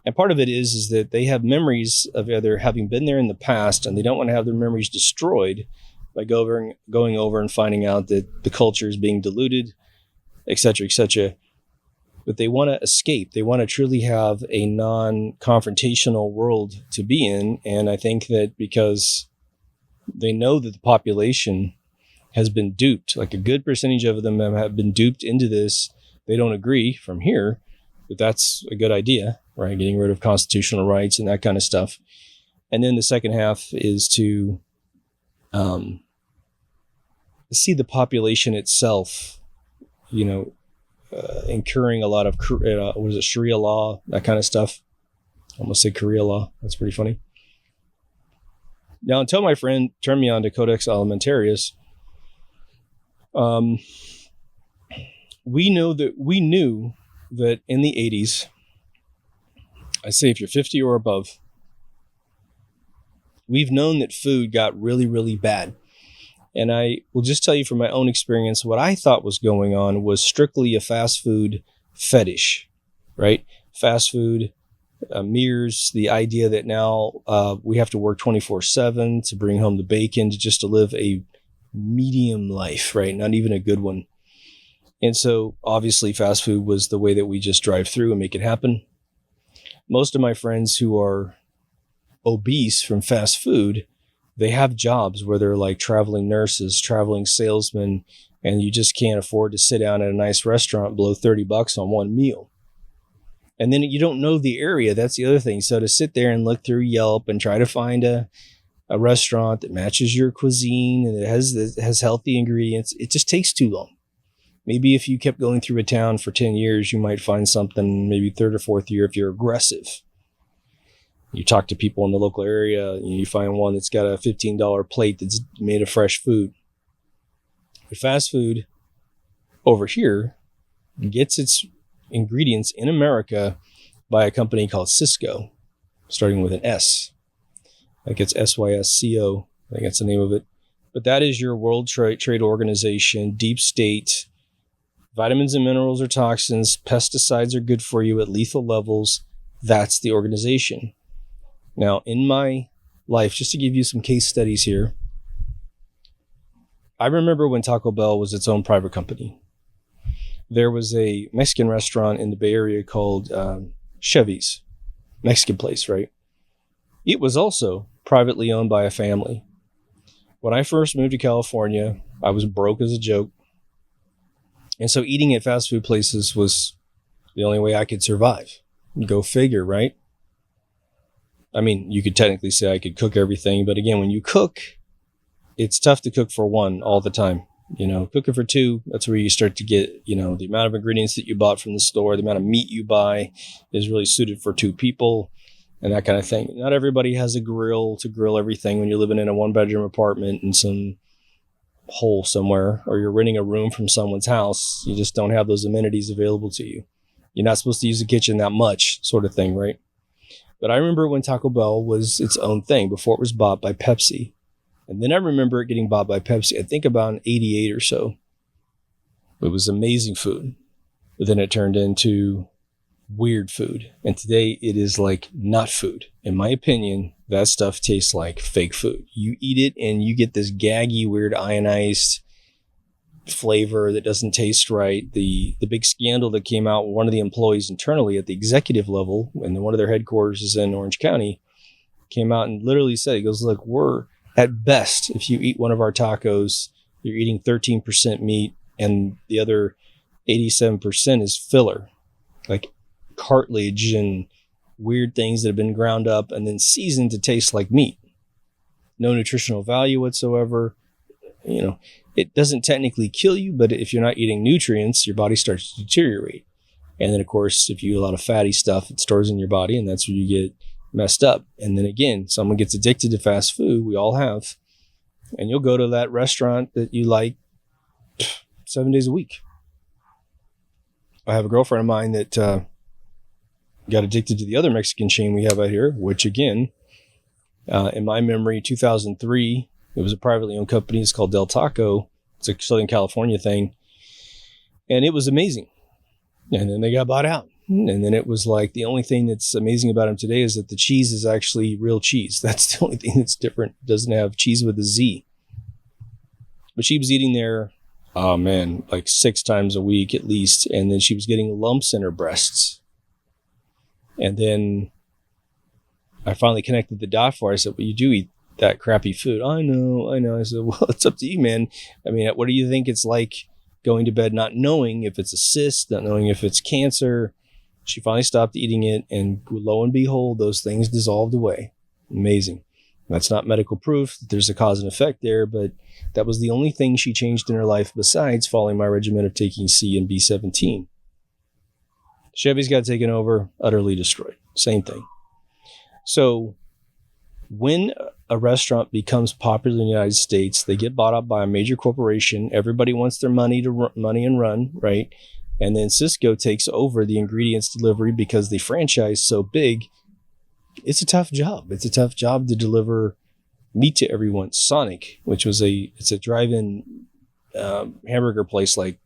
And part of it is that they have memories of either having been there in the past, and they don't want to have their memories destroyed by going over and finding out that the culture is being diluted, et cetera, et cetera. But they want to escape. They want to truly have a non-confrontational world to be in. And I think that because they know that the population has been duped, like a good percentage of them have been duped into this. They don't agree from here, but that's a good idea, right? Getting rid of constitutional rights and that kind of stuff. And then the second half is to see the population itself, incurring a lot of, Sharia law, that kind of stuff. I almost say Korea law. That's pretty funny. Now, until my friend turned me on to Codex Alimentarius, we knew that in the 80s, I say if you're 50 or above, we've known that food got really, really bad. And I will just tell you from my own experience, what I thought was going on was strictly a fast food fetish, right? Fast food mirrors the idea that now we have to work 24/7 to bring home the bacon, to live a medium life, right? Not even a good one. And so obviously fast food was the way that we just drive through and make it happen. Most of my friends who are obese from fast food, they have jobs where they're like traveling nurses, traveling salesmen, and you just can't afford to sit down at a nice restaurant below $30 on one meal. And then you don't know the area. That's the other thing. So to sit there and look through Yelp and try to find a restaurant that matches your cuisine and it has healthy ingredients, it just takes too long. Maybe if you kept going through a town for 10 years, you might find something maybe third or fourth year if you're aggressive. You talk to people in the local area, you find one that's got a $15 plate that's made of fresh food. But fast food over here gets its ingredients in America by a company called Cisco, starting with an S. Like it's SYSCO, I think that's the name of it. But that is your World Trade Organization, deep state. Vitamins and minerals are toxins. Pesticides are good for you at lethal levels. That's the organization. Now, in my life, just to give you some case studies here, I remember when Taco Bell was its own private company. There was a Mexican restaurant in the Bay Area called Chevy's, Mexican place, right? It was also privately owned by a family. When I first moved to California, I was broke as a joke. And so eating at fast food places was the only way I could survive. Go figure, right? I mean, you could technically say I could cook everything, but again, when you cook, it's tough to cook for one all the time. Cooking for two, that's where you start to get, the amount of ingredients that you bought from the store, the amount of meat you buy is really suited for two people and that kind of thing. Not everybody has a grill to grill everything when you're living in a one-bedroom apartment in some hole somewhere, or you're renting a room from someone's house. You just don't have those amenities available to you. You're not supposed to use the kitchen that much, sort of thing, right? But I remember when Taco Bell was its own thing before it was bought by Pepsi. And then I remember it getting bought by Pepsi, I think about in 88 or so. It was amazing food. But then it turned into weird food. And today it is like not food. In my opinion, that stuff tastes like fake food. You eat it and you get this gaggy, weird ionized flavor that doesn't taste right. The big scandal that came out, one of the employees internally at the executive level, and one of their headquarters is in Orange County, came out and literally said, he goes, look, we're at best, if you eat one of our tacos, you're eating 13% meat and the other 87% is filler, like cartilage and weird things that have been ground up and then seasoned to taste like meat. No nutritional value whatsoever. it doesn't technically kill you, but if you're not eating nutrients, your body starts to deteriorate. And then, of course, if you eat a lot of fatty stuff, it stores in your body, and that's where you get messed up. And then again, someone gets addicted to fast food. We all have. And you'll go to that restaurant that you like 7 days a week. I have a girlfriend of mine that got addicted to the other Mexican chain we have out here, which again, in my memory, 2003, it was a privately owned company. It's called Del Taco. It's a Southern California thing. And it was amazing. And then they got bought out. And then it was like, the only thing that's amazing about them today is that the cheese is actually real cheese. That's the only thing that's different. It doesn't have cheese with a Z. But she was eating there, oh man, like 6 times a week at least. And then she was getting lumps in her breasts. And then I finally connected the dot for her. I said, well, you do eat that crappy food. I know. I said, well, it's up to you, man. I mean, what do you think it's like going to bed not knowing if it's a cyst, not knowing if it's cancer? She finally stopped eating it, and lo and behold, those things dissolved away. Amazing. That's not medical proof that there's a cause and effect there, but that was the only thing she changed in her life besides following my regimen of taking C and B17. Chevy's got taken over, utterly destroyed. Same thing. So when a restaurant becomes popular in the United States, they get bought up by a major corporation. Everybody wants their money and run, right? And then Cisco takes over the ingredients delivery because the franchise is so big. It's a tough job. It's a tough job to deliver meat to everyone. Sonic, which was it's a drive-in hamburger place like,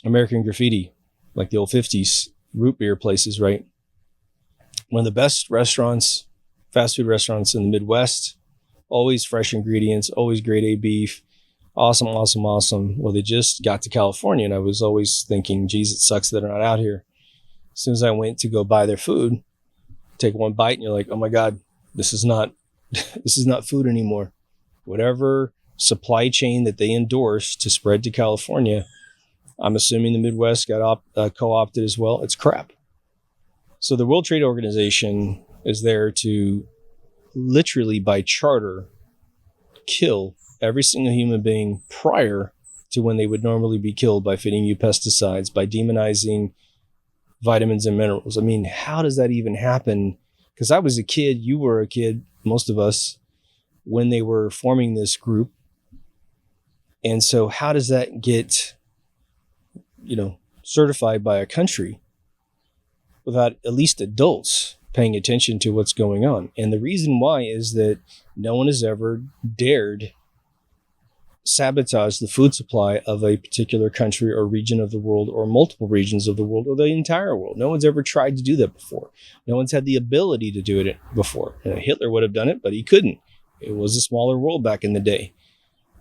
American Graffiti, like the old 50s root beer places, right? One of the best restaurants, fast food restaurants in the Midwest, always fresh ingredients, always grade A beef. Awesome. Well, they just got to California, and I was always thinking, geez, it sucks that they're not out here. As soon as I went to go buy their food, take one bite, and you're like, oh my God, this is not food anymore. Whatever supply chain that they endorsed to spread to California, I'm assuming the Midwest got co-opted as well. It's crap. So the World Trade Organization is there to literally, by charter, kill every single human being prior to when they would normally be killed by feeding you pesticides, by demonizing vitamins and minerals. I mean, how does that even happen? Because I was a kid, you were a kid, most of us, when they were forming this group. And so how does that get, certified by a country without at least adults paying attention to what's going on? And the reason why is that no one has ever dared sabotage the food supply of a particular country or region of the world, or multiple regions of the world, or the entire world. No one's ever tried to do that before. No one's had the ability to do it before. Hitler would have done it, but he couldn't. It was a smaller world back in the day.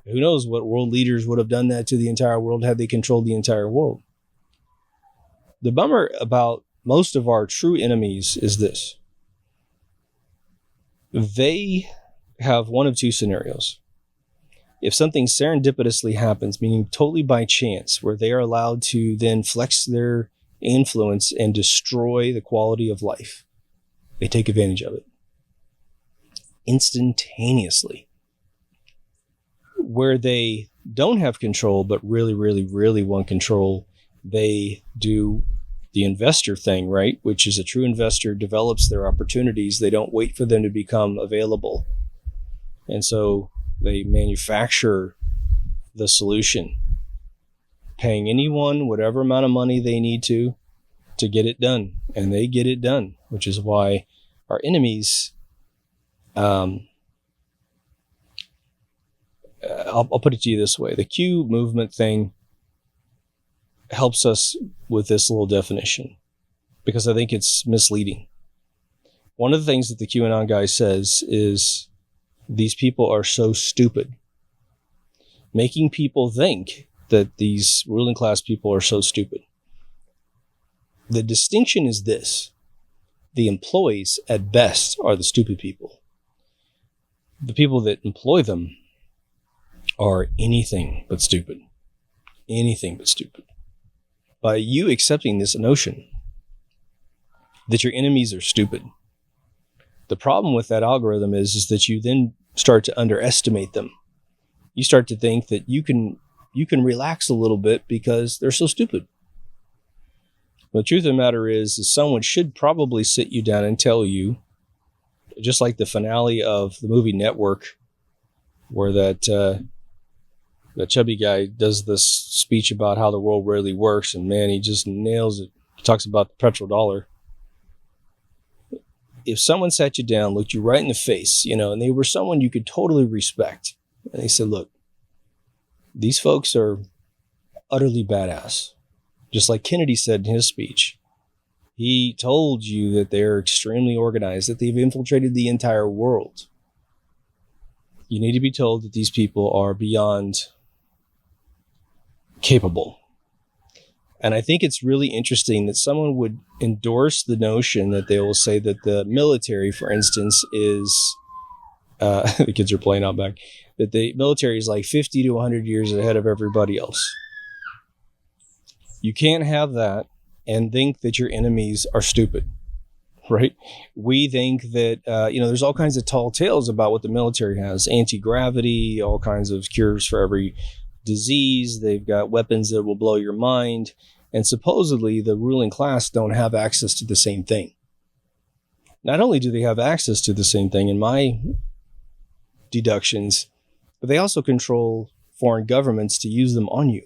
Who knows what world leaders would have done that to the entire world had they controlled the entire world. The bummer about most of our true enemies is this. They have one of two scenarios. If something serendipitously happens, meaning totally by chance, where they are allowed to then flex their influence and destroy the quality of life, they take advantage of it instantaneously. Where they don't have control, but really, really, really want control, they do the investor thing, right? Which is, a true investor develops their opportunities. They don't wait for them to become available. And so they manufacture the solution, paying anyone whatever amount of money they need to get it done. And they get it done, which is why our enemies, I'll put it to you this way. The Q movement thing helps us with this little definition, because I think it's misleading. One of the things that the QAnon guy says is, these people are so stupid, making people think that these ruling class people are so stupid. The distinction is this: the employees at best are the stupid people. The people that employ them are anything but stupid. Anything but stupid. By you accepting this notion that your enemies are stupid, the problem with that algorithm is that you then start to underestimate them. you start to think that you can relax a little bit because they're so stupid. The truth of the matter is someone should probably sit you down and tell you, just like the finale of the movie Network, where that chubby guy does this speech about how the world really works, and man, he just nails it. He talks about the petrodollar. If someone sat you down, looked you right in the face, and they were someone you could totally respect, and they said, look, these folks are utterly badass. Just like Kennedy said in his speech, he told you that they're extremely organized, that they've infiltrated the entire world. You need to be told that these people are beyond capable. And I think it's really interesting that someone would endorse the notion that they will say that the military, for instance, is, the kids are playing out back, that the military is like 50 to 100 years ahead of everybody else. You can't have that and think that your enemies are stupid, right? We think that, there's all kinds of tall tales about what the military has. Anti-gravity, all kinds of cures for every disease. They've got weapons that will blow your mind. And supposedly the ruling class don't have access to the same thing. Not only do they have access to the same thing in my deductions, but they also control foreign governments to use them on you.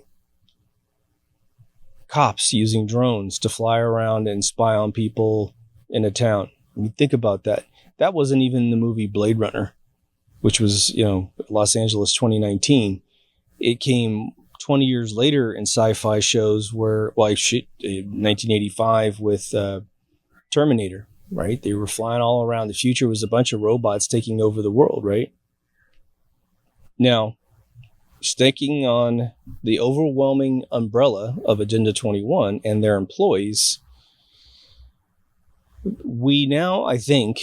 Cops using drones to fly around and spy on people in a town. I mean, think about that. That wasn't even the movie Blade Runner, which was, Los Angeles 2019. It came 20 years later in sci-fi shows where, 1985 with Terminator, right? They were flying all around. The future was a bunch of robots taking over the world, right? Now, sticking on the overwhelming umbrella of Agenda 21 and their employees, we now, I think,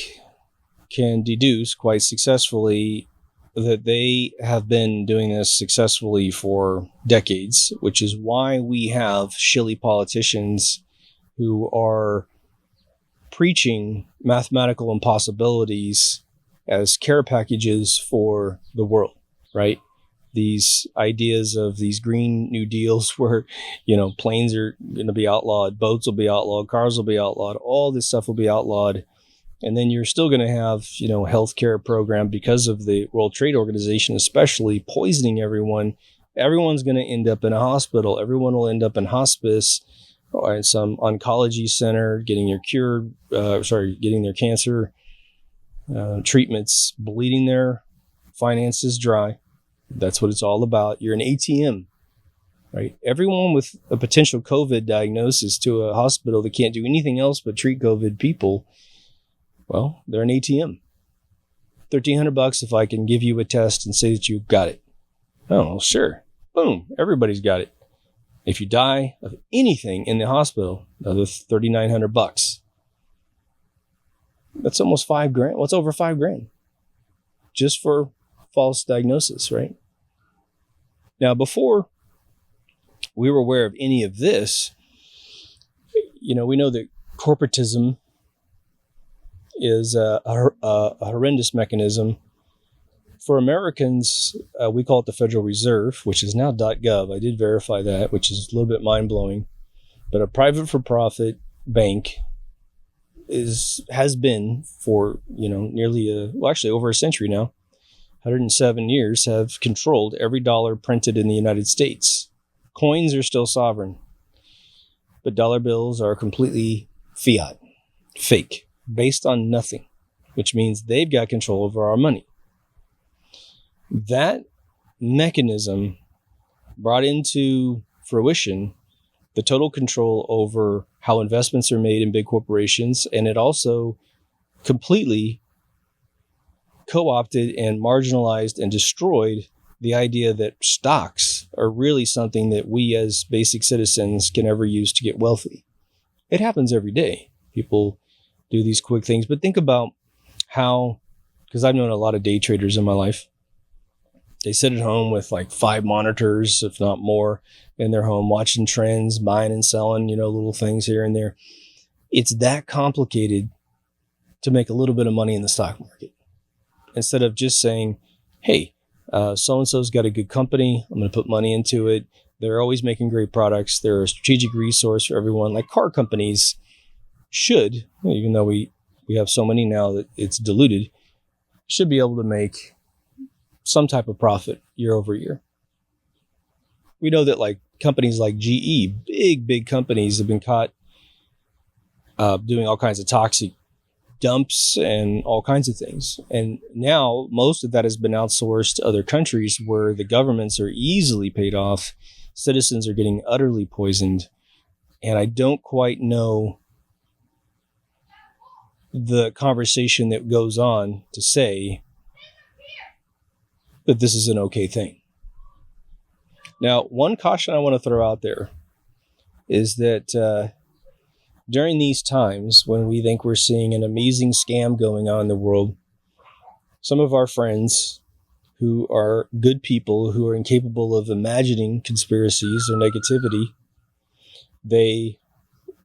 can deduce quite successfully that they have been doing this successfully for decades, which is why we have shilly politicians who are preaching mathematical impossibilities as care packages for the world, right? These ideas of these Green New Deals where, planes are going to be outlawed, boats will be outlawed, cars will be outlawed, all this stuff will be outlawed. And then you're still going to have, healthcare program because of the World Trade Organization, especially poisoning everyone. Everyone's going to end up in a hospital. Everyone will end up in hospice or in some oncology center, getting their cancer treatments, bleeding their finances dry. That's what it's all about. You're an ATM, right? Everyone with a potential COVID diagnosis to a hospital that can't do anything else but treat COVID people, well, they're an ATM. $1,300 if I can give you a test and say that you've got it. Oh, sure. Boom. Everybody's got it. If you die of anything in the hospital, another $3,900. That's almost $5,000. What's over $5,000? Just for false diagnosis, right? Now, before we were aware of any of this, we know that corporatism is a horrendous mechanism. For Americans, we call it the Federal Reserve, which is now .gov. I did verify that, which is a little bit mind-blowing. But a private for-profit bank has been for, nearly, over a century now, 107 years, have controlled every dollar printed in the United States. Coins are still sovereign, but dollar bills are completely fiat, fake, based on nothing, which means they've got control over our money. That mechanism brought into fruition the total control over how investments are made in big corporations, and it also completely co-opted and marginalized and destroyed the idea that stocks are really something that we as basic citizens can ever use to get wealthy. It happens every day. People do these quick things, but think about how, because I've known a lot of day traders in my life. They sit at home with like 5 monitors, if not more, in their home, watching trends, buying and selling, little things here and there. It's that complicated to make a little bit of money in the stock market. Instead of just saying, hey, So-and-so's got a good company. I'm going to put money into it. They're always making great products. They're a strategic resource for everyone. Like car companies should, even though we have so many now that it's diluted, should be able to make some type of profit year over year. We know that like companies like GE, big companies, have been caught doing all kinds of toxic dumps and all kinds of things. And now most of that has been outsourced to other countries where the governments are easily paid off. Citizens are getting utterly poisoned. And I don't quite know the conversation that goes on to say that this is an okay thing. Now, one caution I want to throw out there is that during these times when we think we're seeing an amazing scam going on in the world, some of our friends who are good people, who are incapable of imagining conspiracies or negativity, they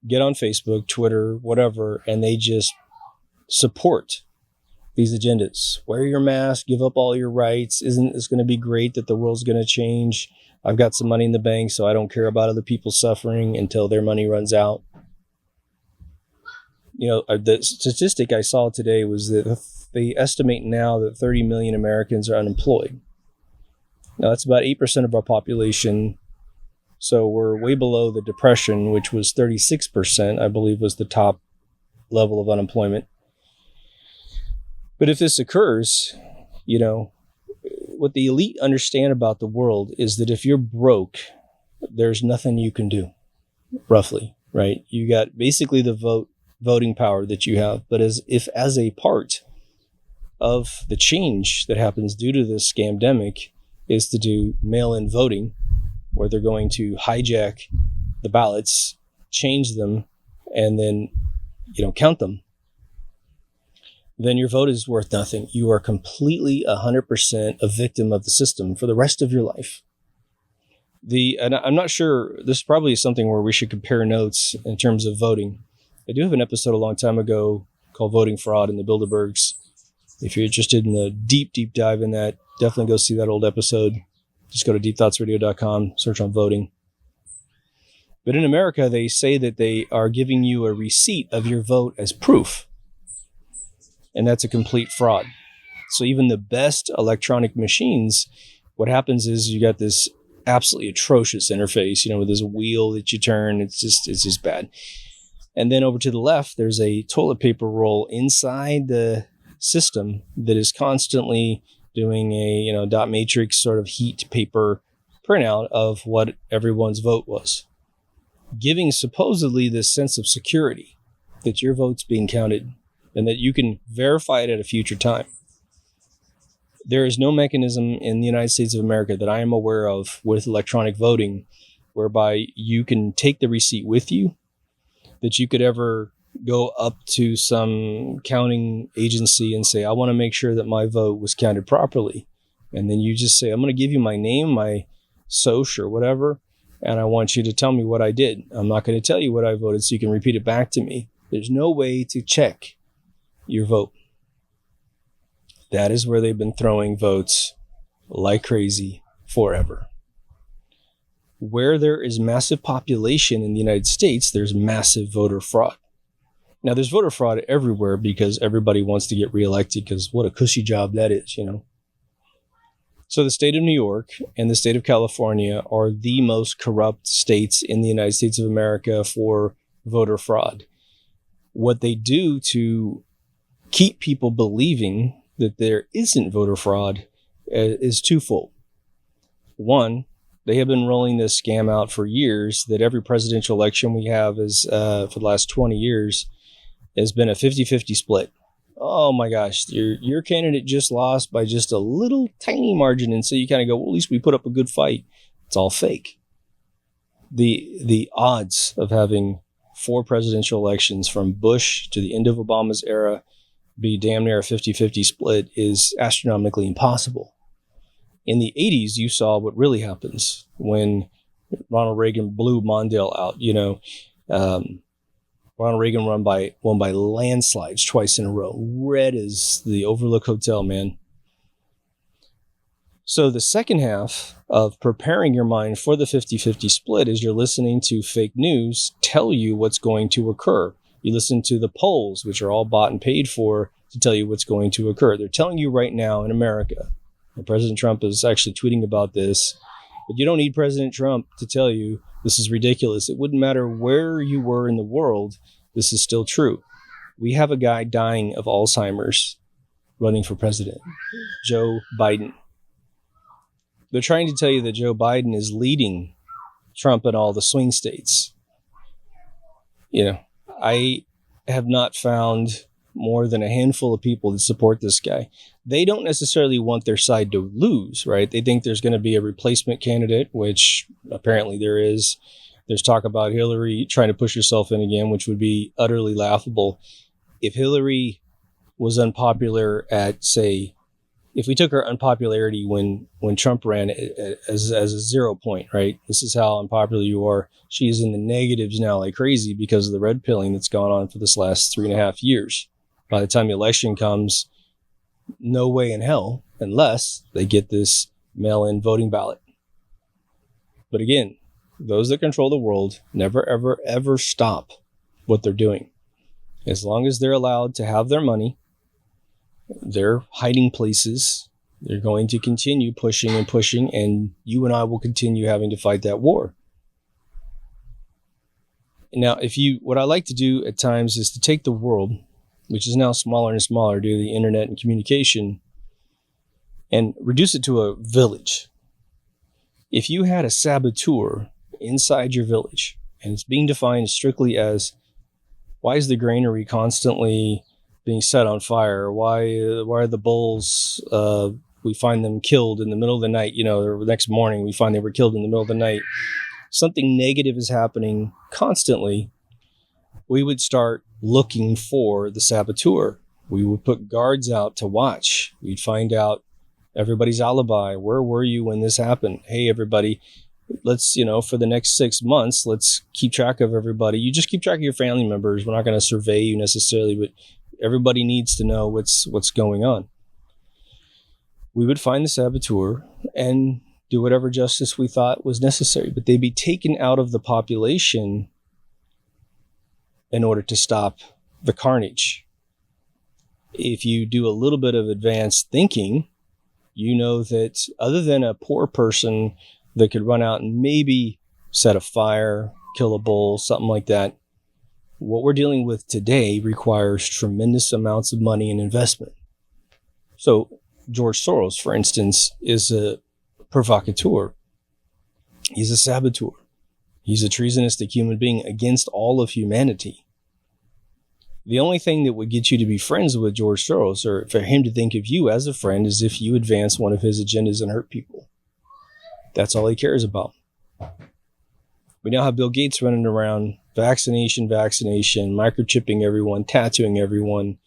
get on Facebook, Twitter, whatever, and they just support these agendas. Wear your mask, give up all your rights. Isn't this going to be great that the world's going to change? I've got some money in the bank, so I don't care about other people suffering until their money runs out. You know, the statistic I saw today was that they estimate now that 30 million Americans are unemployed. Now, that's about 8% of our population. So we're way below the Depression, which was 36%, I believe, was the top level of unemployment. But if this occurs, you know, what the elite understand about the world is that if you're broke, there's nothing you can do, roughly, right? You got basically the voting power that you have, but as a part of the change that happens due to this scamdemic is to do mail-in voting, where they're going to hijack the ballots, change them, and then, you know, count them, then your vote is worth nothing. You are completely 100% a victim of the system for the rest of your life. And I'm not sure, this is probably something where we should compare notes in terms of voting. I do have an episode a long time ago called Voting Fraud in the Bilderbergs. If you're interested in a deep dive in that, definitely go see that old episode. Just go to deepthoughtsradio.com, search on voting. But in America, they say that they are giving you a receipt of your vote as proof. And that's a complete fraud. So even the best electronic machines, what happens is you got this absolutely atrocious interface, you know, with this wheel that you turn. It's just bad. And then over to the left, there's a toilet paper roll inside the system that is constantly doing a, you know, dot matrix sort of heat paper printout of what everyone's vote was, giving supposedly this sense of security that your vote's being counted and that you can verify it at a future time. There is no mechanism in the United States of America that I am aware of with electronic voting whereby you can take the receipt with you, that you could ever go up to some counting agency and say, I want to make sure that my vote was counted properly. And then you just say, I'm going to give you my name, my SOCH or whatever, and I want you to tell me what I did. I'm not going to tell you what I voted so you can repeat it back to me. There's no way to check your vote. That is where they've been throwing votes like crazy forever. Where there is massive population in the United States, there's massive voter fraud. Now, there's voter fraud everywhere because everybody wants to get reelected because what a cushy job that is, you know. So the state of New York and the state of California are the most corrupt states in the United States of America for voter fraud. What they do to keep people believing that there isn't voter fraud is twofold. One, they have been rolling this scam out for years that every presidential election we have is for the last 20 years has been a 50-50 split. Oh my gosh, your candidate just lost by just a little tiny margin. And so you kind of go, well, at least we put up a good fight. It's all fake. The odds of having 4 presidential elections from Bush to the end of Obama's era be damn near a 50-50 split is astronomically impossible. In the 80s, you saw what really happens when Ronald Reagan blew Mondale out. You know, Ronald Reagan won by landslides twice in a row. Red as the Overlook Hotel, man. So the second half of preparing your mind for the 50-50 split is you're listening to fake news tell you what's going to occur. You listen to the polls, which are all bought and paid for, to tell you what's going to occur. They're telling you right now in America, and President Trump is actually tweeting about this, but you don't need President Trump to tell you this is ridiculous. It wouldn't matter where you were in the world, this is still true. We have a guy dying of Alzheimer's running for president, Joe Biden. They're trying to tell you that Joe Biden is leading Trump in all the swing states. I have not found more than a handful of people that support this guy. They don't necessarily want their side to lose, right? They think there's going to be a replacement candidate, which apparently there is. There's talk about Hillary trying to push herself in again, which would be utterly laughable. If Hillary was unpopular at, say, if we took her unpopularity when Trump ran as a 0 point, right? This is how unpopular you are. She's in the negatives now like crazy because of the red pilling that's gone on for this last 3.5 years. By the time the election comes, no way in hell, unless they get this mail-in voting ballot. But again, those that control the world never, ever, ever stop what they're doing. As long as they're allowed to have their money, their hiding places, they're going to continue pushing and pushing, and you and I will continue having to fight that war. Now, what I like to do at times is to take the world, which is now smaller and smaller due to the internet and communication, and reduce it to a village. If you had a saboteur inside your village, and it's being defined strictly as, why is the granary constantly being set on fire? Why are the bulls, we find them killed in the middle of the night, or the next morning we find they were killed in the middle of the night. Something negative is happening constantly. We would start looking for the saboteur. We would put guards out to watch. We'd find out everybody's alibi. Where were you when this happened? Hey, everybody, let's, for the next 6 months, let's keep track of everybody. You just keep track of your family members. We're not going to survey you necessarily, but everybody needs to know what's going on. We would find the saboteur and do whatever justice we thought was necessary, but they'd be taken out of the population in order to stop the carnage. If you do a little bit of advanced thinking, you know that other than a poor person that could run out and maybe set a fire, kill a bull, something like that, what we're dealing with today requires tremendous amounts of money and investment. So George Soros, for instance, is a provocateur. He's a saboteur. He's a treasonistic human being against all of humanity. The only thing that would get you to be friends with George Soros, or for him to think of you as a friend, is if you advance one of his agendas and hurt people. That's all he cares about. We now have Bill Gates running around, vaccination, microchipping everyone, tattooing everyone.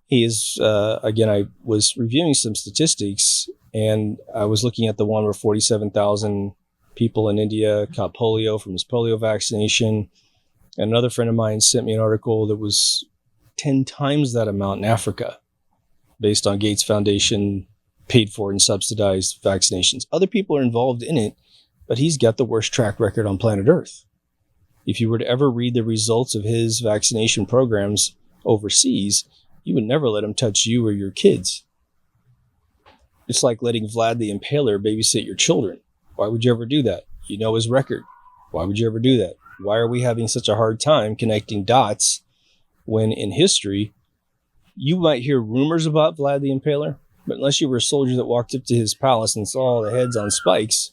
He is, again, I was reviewing some statistics, and I was looking at the one where 47,000 people in India caught polio from his polio vaccination. And another friend of mine sent me an article that was 10 times that amount in Africa, based on Gates Foundation paid for and subsidized vaccinations. Other people are involved in it, but he's got the worst track record on planet Earth. If you were to ever read the results of his vaccination programs overseas, you would never let him touch you or your kids. It's like letting Vlad the Impaler babysit your children. Why would you ever do that? You know his record. Why would you ever do that? Why are we having such a hard time connecting dots when in history, you might hear rumors about Vlad the Impaler, but unless you were a soldier that walked up to his palace and saw the heads on spikes,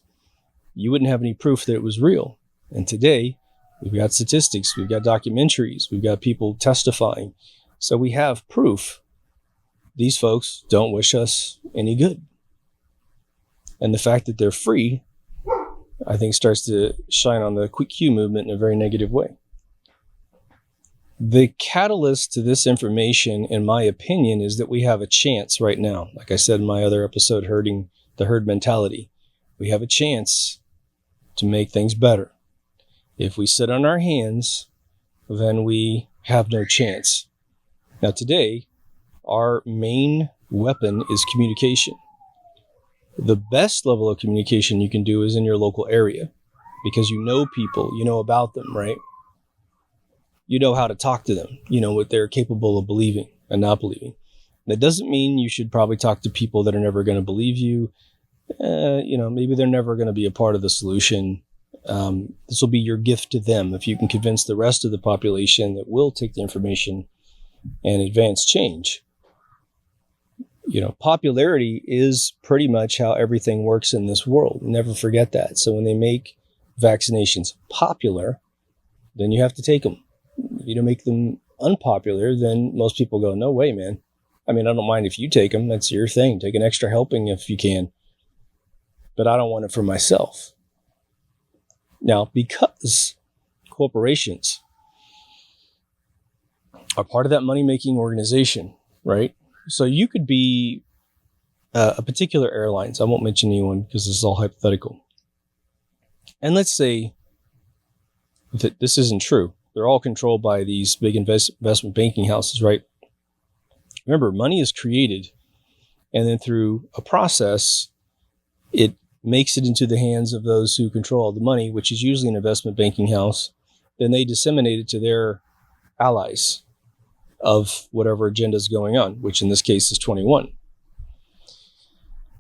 you wouldn't have any proof that it was real. And today, we've got statistics, we've got documentaries, we've got people testifying. So we have proof. These folks don't wish us any good. And the fact that they're free, I think, starts to shine on the quick Q movement in a very negative way. The catalyst to this information, in my opinion, is that we have a chance right now. Like I said in my other episode, Herding the Herd Mentality, we have a chance to make things better. If we sit on our hands, then we have no chance. Now today, our main weapon is communication. The best level of communication you can do is in your local area, because you know people, you know about them, right? You know how to talk to them, you know what they're capable of believing and not believing. That doesn't mean you should probably talk to people that are never going to believe you. Maybe they're never going to be a part of the solution. This will be your gift to them if you can convince the rest of the population that will take the information and advance change. Popularity is pretty much how everything works in this world. Never forget that. So when they make vaccinations popular, then you have to take them. If you don't make them unpopular, then most people go, no way, man. I mean, I don't mind if you take them. That's your thing. Take an extra helping if you can. But I don't want it for myself. Now, because corporations are part of that money-making organization, right? So you could be a particular airlines. I won't mention anyone because this is all hypothetical. And let's say that this isn't true. They're all controlled by these big investment banking houses, right? Remember, money is created, and then through a process, it makes it into the hands of those who control all the money, which is usually an investment banking house. Then they disseminate it to their allies of whatever agenda is going on, which in this case is 21.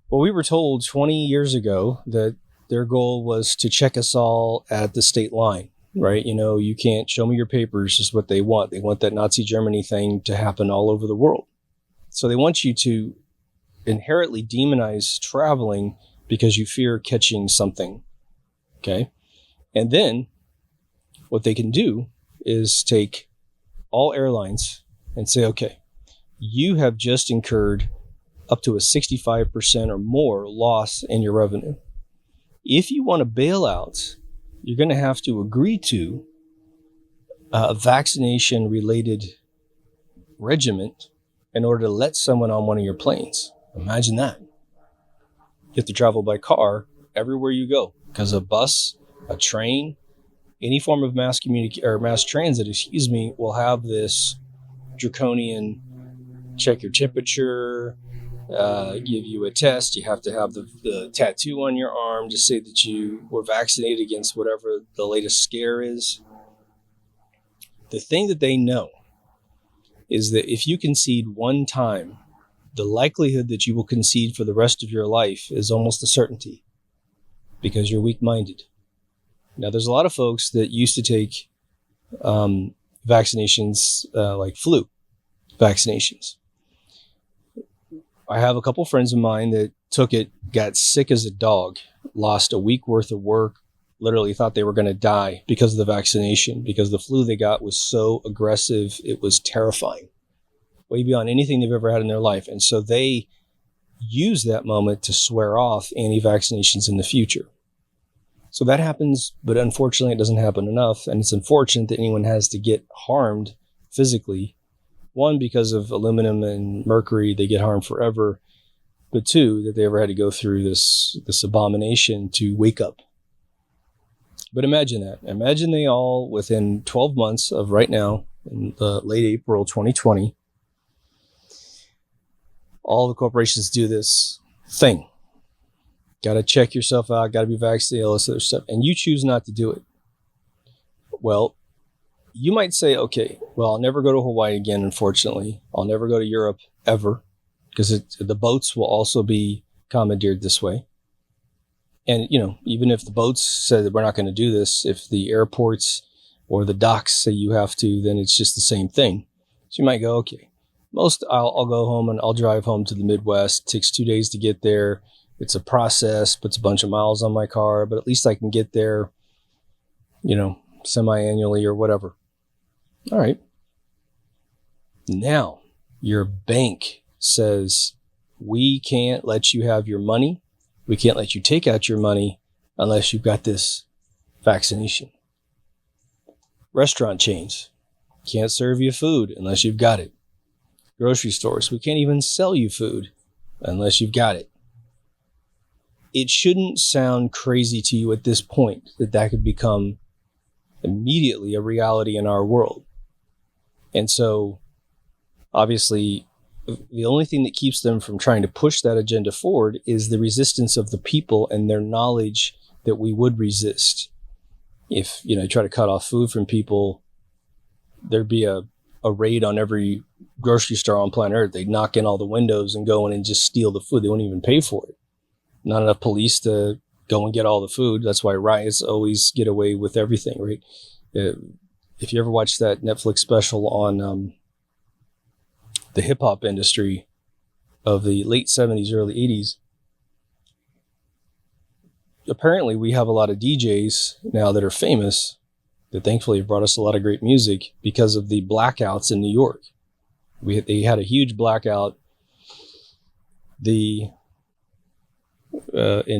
Well, we were told 20 years ago that their goal was to check us all at the state line, right? You can't show me your papers is what they want. They want that Nazi Germany thing to happen all over the world. So they want you to inherently demonize traveling because you fear catching something, okay? And then what they can do is take all airlines and say, okay, you have just incurred up to a 65% or more loss in your revenue. If you want to bail out, you're going to have to agree to a vaccination-related regiment in order to let someone on one of your planes. Imagine that. You have to travel by car everywhere you go because a bus, a train, any form of mass transit, will have this draconian check your temperature, give you a test. You have to have the tattoo on your arm to say that you were vaccinated against whatever the latest scare is. The thing that they know is that if you concede one time, the likelihood that you will concede for the rest of your life is almost a certainty because you're weak-minded. Now, there's a lot of folks that used to take vaccinations like flu vaccinations. I have a couple friends of mine that took it, got sick as a dog, lost a week worth of work, literally thought they were going to die because of the vaccination, because the flu they got was so aggressive, it was terrifying, way beyond anything they've ever had in their life. And so they use that moment to swear off anti-vaccinations in the future. So that happens, but unfortunately it doesn't happen enough. And it's unfortunate that anyone has to get harmed physically. One, because of aluminum and mercury, they get harmed forever. But two, that they ever had to go through this abomination to wake up. But imagine that. Imagine they all, within 12 months of right now, in the late April 2020, all the corporations do this thing. Got to check yourself out, got to be vaccinated, all this other stuff. And you choose not to do it. Well, you might say, okay, well, I'll never go to Hawaii again, unfortunately. I'll never go to Europe ever, because the boats will also be commandeered this way. And, even if the boats said that we're not going to do this, if the airports or the docks say you have to, then it's just the same thing. So you might go, okay, I'll go home and I'll drive home to the Midwest. It takes 2 days to get there. It's a process, puts a bunch of miles on my car, but at least I can get there, semi-annually or whatever. All right. Now, your bank says, we can't let you have your money. We can't let you take out your money unless you've got this vaccination. Restaurant chains can't serve you food unless you've got it. Grocery stores, we can't even sell you food unless you've got it. It shouldn't sound crazy to you at this point that could become immediately a reality in our world. And so, obviously, the only thing that keeps them from trying to push that agenda forward is the resistance of the people and their knowledge that we would resist. If, you try to cut off food from people, there'd be a raid on every grocery store on planet Earth. They'd knock in all the windows and go in and just steal the food. They wouldn't even pay for it. Not enough police to go and get all the food. That's why riots always get away with everything, right? If you ever watched that Netflix special on the hip-hop industry of the late 70s, early 80s, apparently we have a lot of DJs now that are famous that thankfully have brought us a lot of great music because of the blackouts in New York. They had a huge blackout. In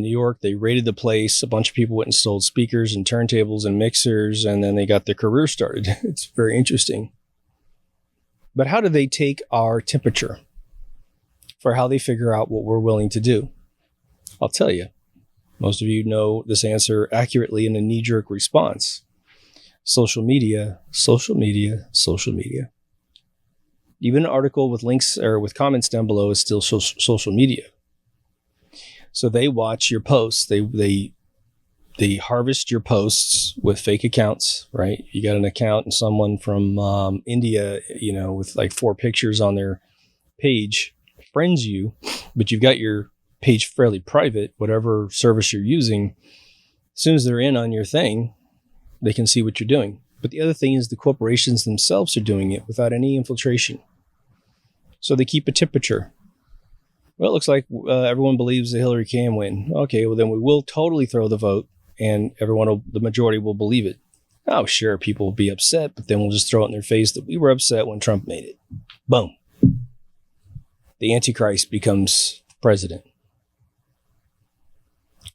New York, they raided the place. A bunch of people went and stole speakers and turntables and mixers, and then they got their career started. It's very interesting. But how do they take our temperature for how they figure out what we're willing to do? I'll tell you. Most of you know this answer accurately in a knee-jerk response. Social media, social media, social media. Even an article with links or with comments down below is still social media. So they watch your posts. They harvest your posts with fake accounts, right? You got an account and someone from India, with like 4 pictures on their page, friends you, but you've got your page fairly private, whatever service you're using. As soon as they're in on your thing, they can see what you're doing. But the other thing is the corporations themselves are doing it without any infiltration. So they keep a temperature. Well, it looks like everyone believes that Hillary can win. Okay, well then we will totally throw the vote and the majority will believe it. Oh, sure, people will be upset, but then we'll just throw it in their face that we were upset when Trump made it. Boom. The Antichrist becomes president.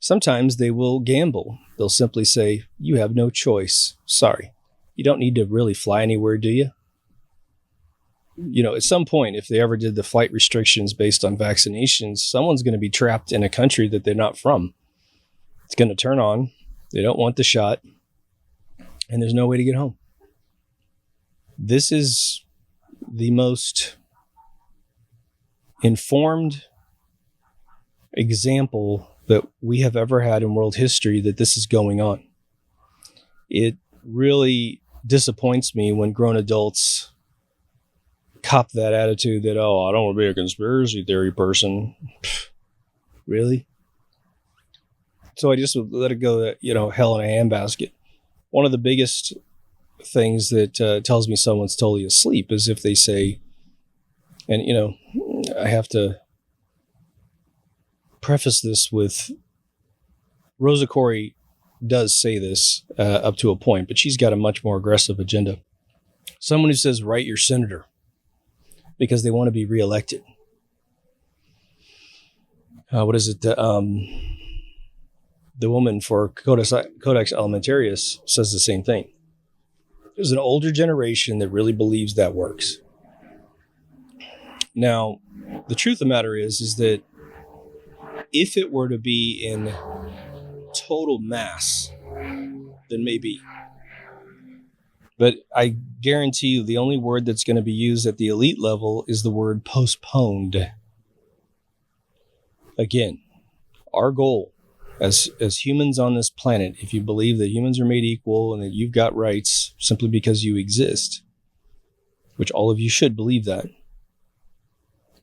Sometimes they will gamble. They'll simply say, you have no choice. Sorry. You don't need to really fly anywhere, do you? At some point, if they ever did the flight restrictions based on vaccinations, someone's going to be trapped in a country that they're not from. It's going to turn on. They don't want the shot. And there's no way to get home. This is the most informed example that we have ever had in world history that this is going on. It really disappoints me when grown adults cop that attitude that, I don't want to be a conspiracy theory person. Really? So I just let it go that, hell in a handbasket. One of the biggest things that tells me someone's totally asleep is if they say, and, I have to preface this with Rosa Corey does say this up to a point, but she's got a much more aggressive agenda. Someone who says, write your senator because they want to be reelected. What is it? The woman for Codex Alimentarius says the same thing. There's an older generation that really believes that works. Now, the truth of the matter is that if it were to be in total mass, then maybe. But I guarantee you the only word that's going to be used at the elite level is the word postponed. Again, our goal as humans on this planet, if you believe that humans are made equal and that you've got rights simply because you exist, which all of you should believe that,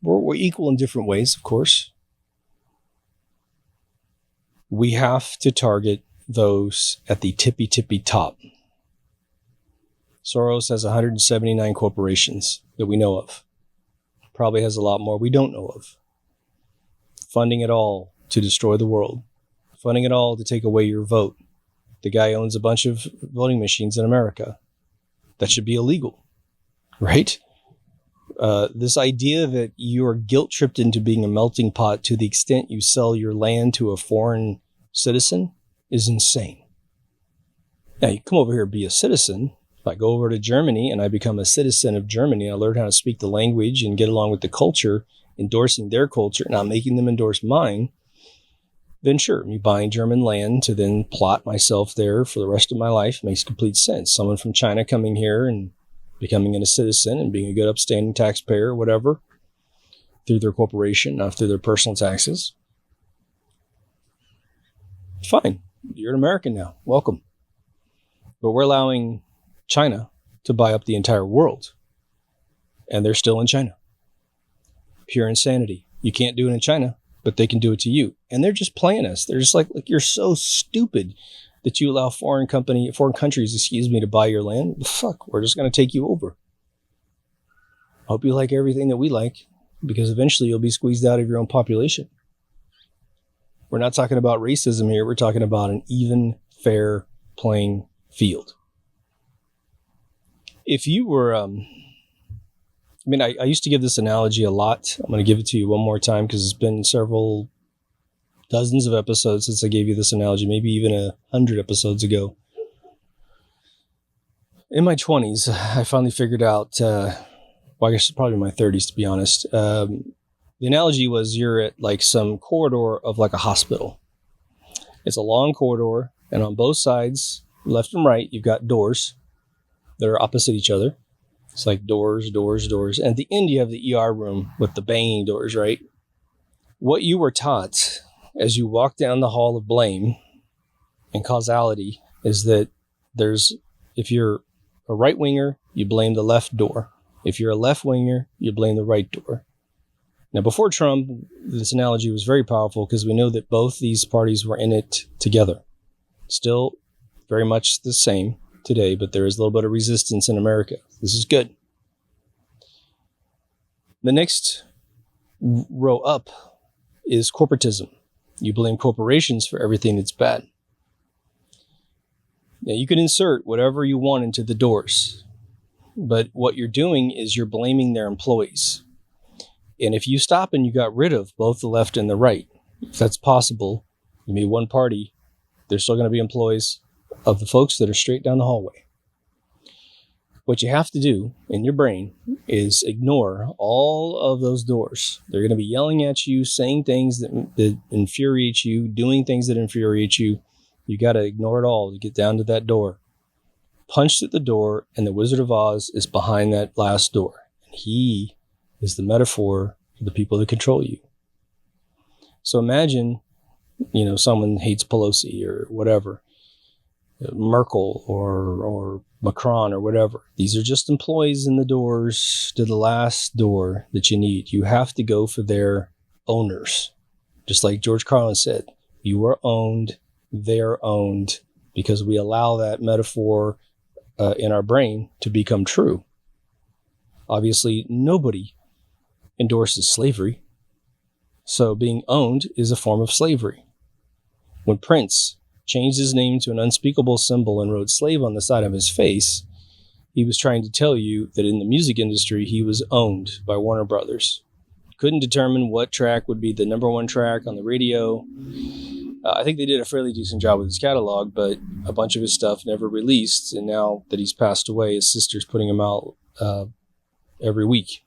we're equal in different ways, of course. We have to target those at the tippy top. Soros has 179 corporations that we know of. Probably has a lot more we don't know of. Funding it all to destroy the world. Funding it all to take away your vote. The guy owns a bunch of voting machines in America. That should be illegal, right? This idea that you're guilt-tripped into being a melting pot to the extent you sell your land to a foreign citizen is insane. Now, you come over here and be a citizen. If I go over to Germany and I become a citizen of Germany, I learn how to speak the language and get along with the culture, endorsing their culture, not making them endorse mine, then sure, me buying German land to then plot myself there for the rest of my life makes complete sense. Someone from China coming here and becoming a citizen and being a good upstanding taxpayer or whatever, through their corporation, not through their personal taxes. Fine. You're an American now. Welcome. But we're allowing China to buy up the entire world. And they're still in China. Pure insanity. You can't do it in China, but they can do it to you. And they're just playing us. They're just like you're so stupid that you allow foreign countries, to buy your land. Fuck, we're just going to take you over. Hope you like everything that we like, because eventually you'll be squeezed out of your own population. We're not talking about racism here. We're talking about an even, fair playing field. If you were, I used to give this analogy a lot. I'm going to give it to you one more time because it's been several dozens of episodes since I gave you this analogy, maybe even 100 episodes ago. In my 20s, I finally figured out, I guess probably my 30s, to be honest. The analogy was you're at like some corridor of like a hospital. It's a long corridor, and on both sides, left and right, you've got doors that are opposite each other. It's like doors, doors, doors. And at the end, you have the ER room with the banging doors, right? What you were taught as you walk down the hall of blame and causality is that if you're a right winger, you blame the left door. If you're a left winger, you blame the right door. Now, before Trump, this analogy was very powerful because we know that both these parties were in it together. Still very much the same today, but there is a little bit of resistance in America. This is good. The next row up is corporatism. You blame corporations for everything that's bad. Now, you can insert whatever you want into the doors, but what you're doing is you're blaming their employees. And if you stop and you got rid of both the left and the right, if that's possible, you made one party, there's still going to be employees of the folks that are straight down the hallway. What you have to do in your brain is ignore all of those doors. They're going to be yelling at you, saying things that infuriate you, doing things that infuriate you. You got to ignore it all to get down to that door. Punched at the door, and the Wizard of Oz is behind that last door. And he is the metaphor for the people that control you. So imagine, someone hates Pelosi or whatever, Merkel or Macron or whatever. These are just employees in the doors to the last door that you need. You have to go for their owners. Just like George Carlin said, you are owned, they're owned, because we allow that metaphor in our brain to become true. Obviously, nobody endorses slavery. So being owned is a form of slavery. When Prince changed his name to an unspeakable symbol and wrote slave on the side of his face, he was trying to tell you that in the music industry, he was owned by Warner Brothers. Couldn't determine what track would be the number one track on the radio. I think they did a fairly decent job with his catalog, but a bunch of his stuff never released. And now that he's passed away, his sister's putting him out every week.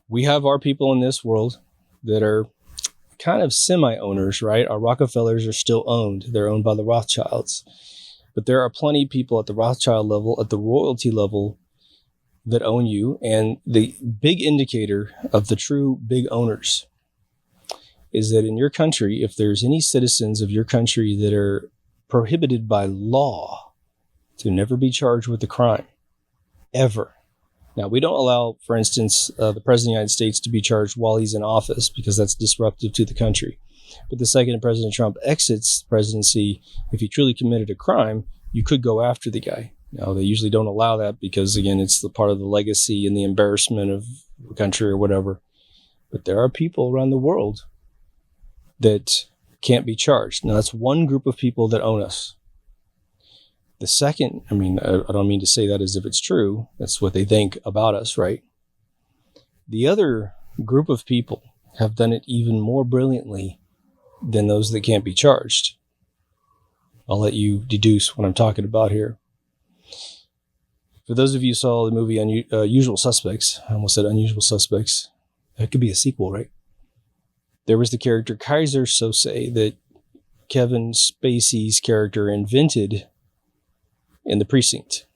We have our people in this world that are kind of semi-owners, right? Our Rockefellers are still owned. They're owned by the Rothschilds. But there are plenty of people at the Rothschild level, at the royalty level, that own you. And the big indicator of the true big owners is that in your country, if there's any citizens of your country that are prohibited by law to never be charged with a crime, ever. Now, we don't allow, for instance, the President of the United States to be charged while he's in office because that's disruptive to the country. But the second President Trump exits the presidency, if he truly committed a crime, you could go after the guy. Now, they usually don't allow that because, again, it's the part of the legacy and the embarrassment of the country or whatever. But there are people around the world that can't be charged. Now, that's one group of people that own us. The second, I don't mean to say that as if it's true. That's what they think about us, right? The other group of people have done it even more brilliantly than those that can't be charged. I'll let you deduce what I'm talking about here. For those of you who saw the movie Usual Suspects, I almost said Unusual Suspects. That could be a sequel, right? There was the character Kaiser Sose that Kevin Spacey's character invented in The Precinct.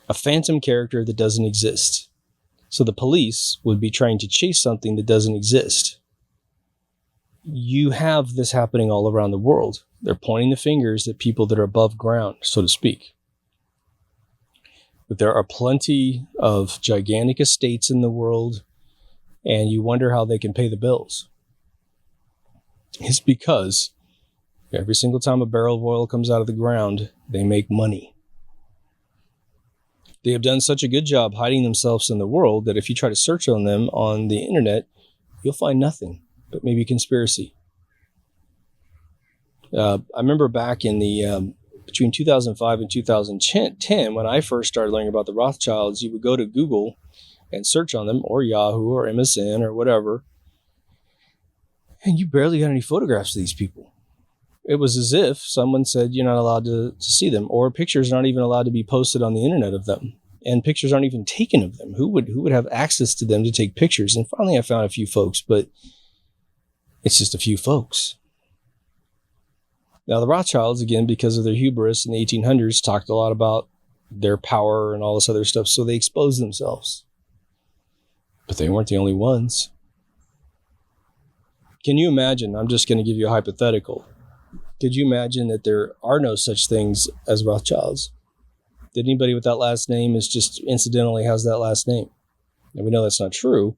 A phantom character that doesn't exist. So the police would be trying to chase something that doesn't exist. You have this happening all around the world. They're pointing the fingers at people that are above ground, so to speak. But there are plenty of gigantic estates in the world, and you wonder how they can pay the bills. It's because every single time a barrel of oil comes out of the ground, they make money. They have done such a good job hiding themselves in the world that if you try to search on them on the internet, you'll find nothing but maybe conspiracy. I remember back in the between 2005 and 2010, when I first started learning about the Rothschilds, you would go to Google and search on them, or Yahoo, or MSN, or whatever, and you barely got any photographs of these people. It was as if someone said you're not allowed to see them, or pictures aren't even allowed to be posted on the internet of them, and pictures aren't even taken of them. Who would have access to them to take pictures? And finally I found a few folks, but it's just a few folks. Now the Rothschilds, again, because of their hubris in the 1800s, talked a lot about their power and all this other stuff, so they exposed themselves. But they weren't the only ones. Can you imagine, I'm just going to give you a hypothetical, could you imagine that there are no such things as Rothschilds? That anybody with that last name is just incidentally has that last name? And we know that's not true.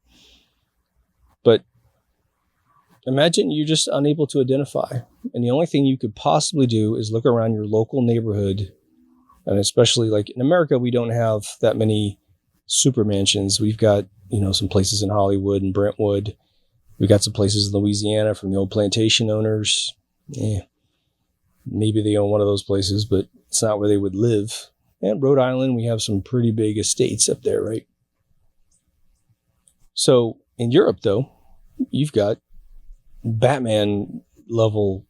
But imagine you're just unable to identify. And the only thing you could possibly do is look around your local neighborhood. And especially like in America, we don't have that many super mansions. We've got, some places in Hollywood and Brentwood. We got some places in Louisiana from the old plantation owners. Maybe they own one of those places, but it's not where they would live. And Rhode Island, we have some pretty big estates up there, right? So in Europe, though, you've got Batman level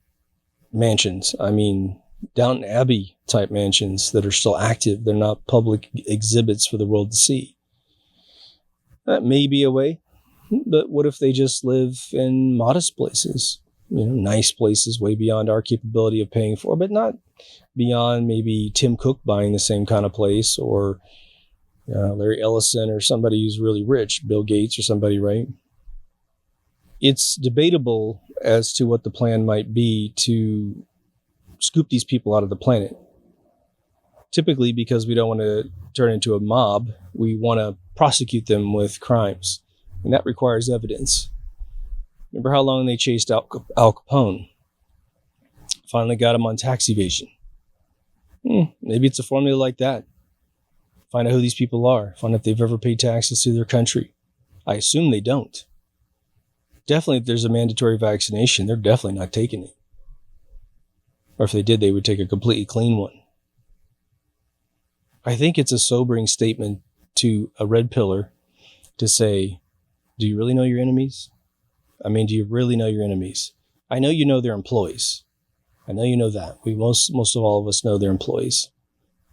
mansions. I mean, Downton Abbey type mansions that are still active. They're not public exhibits for the world to see. That may be a way, but what if they just live in modest places? Nice places way beyond our capability of paying for, but not beyond maybe Tim Cook buying the same kind of place, or Larry Ellison, or somebody who's really rich, Bill Gates or somebody, right? It's debatable as to what the plan might be to scoop these people out of the planet. Typically, because we don't want to turn into a mob, we want to prosecute them with crimes, and that requires evidence. Remember how long they chased Al Capone? Finally got him on tax evasion. Maybe it's a formula like that. Find out who these people are. Find out if they've ever paid taxes to their country. I assume they don't. Definitely, if there's a mandatory vaccination, they're definitely not taking it. Or if they did, they would take a completely clean one. I think it's a sobering statement to a red pillar to say, do you really know your enemies? I mean, do you really know your enemies? I know you know their employees. I know you know that. Most of all of us know their employees.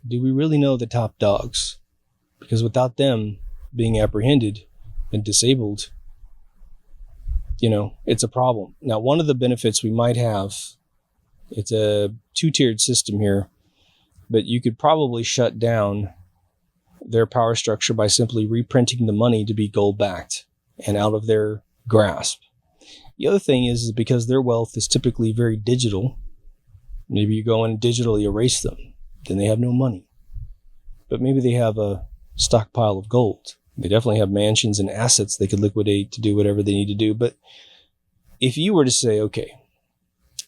Do we really know the top dogs? Because without them being apprehended and disabled, it's a problem. Now, one of the benefits we might have, it's a two-tiered system here, but you could probably shut down their power structure by simply reprinting the money to be gold-backed and out of their grasp. The other thing is because their wealth is typically very digital, maybe you go and digitally erase them, then they have no money. But maybe they have a stockpile of gold. They definitely have mansions and assets they could liquidate to do whatever they need to do. But if you were to say, okay,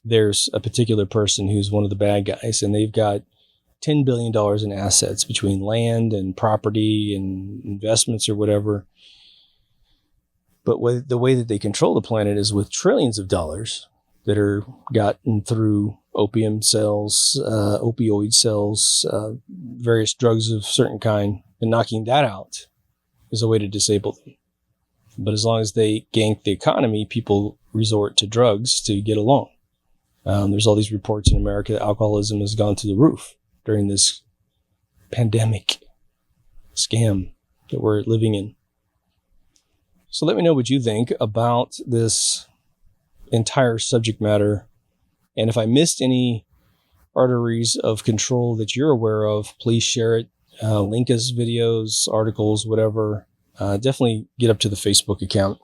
there's a particular person who's one of the bad guys, and they've got $10 billion in assets between land and property and investments or whatever. But the way that they control the planet is with trillions of dollars that are gotten through opium cells, opioid cells, various drugs of certain kind, and knocking that out is a way to disable them. But as long as they gank the economy, people resort to drugs to get along. There's all these reports in America that alcoholism has gone through the roof during this pandemic scam that we're living in. So let me know what you think about this entire subject matter. And if I missed any arteries of control that you're aware of, please share it. Link us videos, articles, whatever. definitely get up to the Facebook account,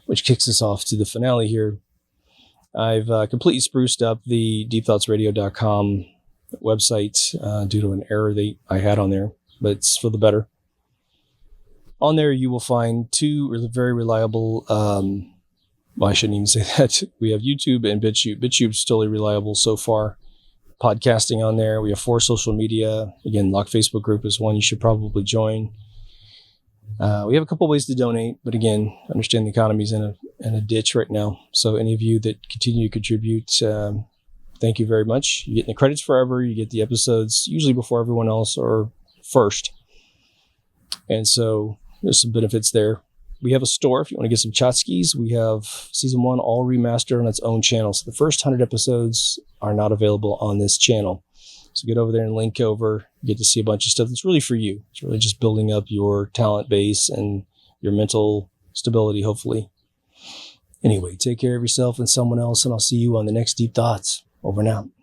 which kicks us off to the finale here. I've completely spruced up the deepthoughtsradio.com website due to an error I had on there, but it's for the better. On there, you will find two very reliable, I shouldn't even say that. We have YouTube and BitChute. BitChute's totally reliable so far. Podcasting on there. We have 4 social media. Again, Lock Facebook group is one you should probably join. We have a couple ways to donate, but again, understand the economy's in a ditch right now. So any of you that continue to contribute, thank you very much. You get the credits forever. You get the episodes usually before everyone else or first. And so there's some benefits there. We have a store if you want to get some tchotchkes. We have season 1 all remastered on its own channel. So the first 100 episodes are not available on this channel. So get over there and link over. You get to see a bunch of stuff that's really for you. It's really just building up your talent base and your mental stability, hopefully. Anyway, take care of yourself and someone else, and I'll see you on the next Deep Thoughts. Over and out.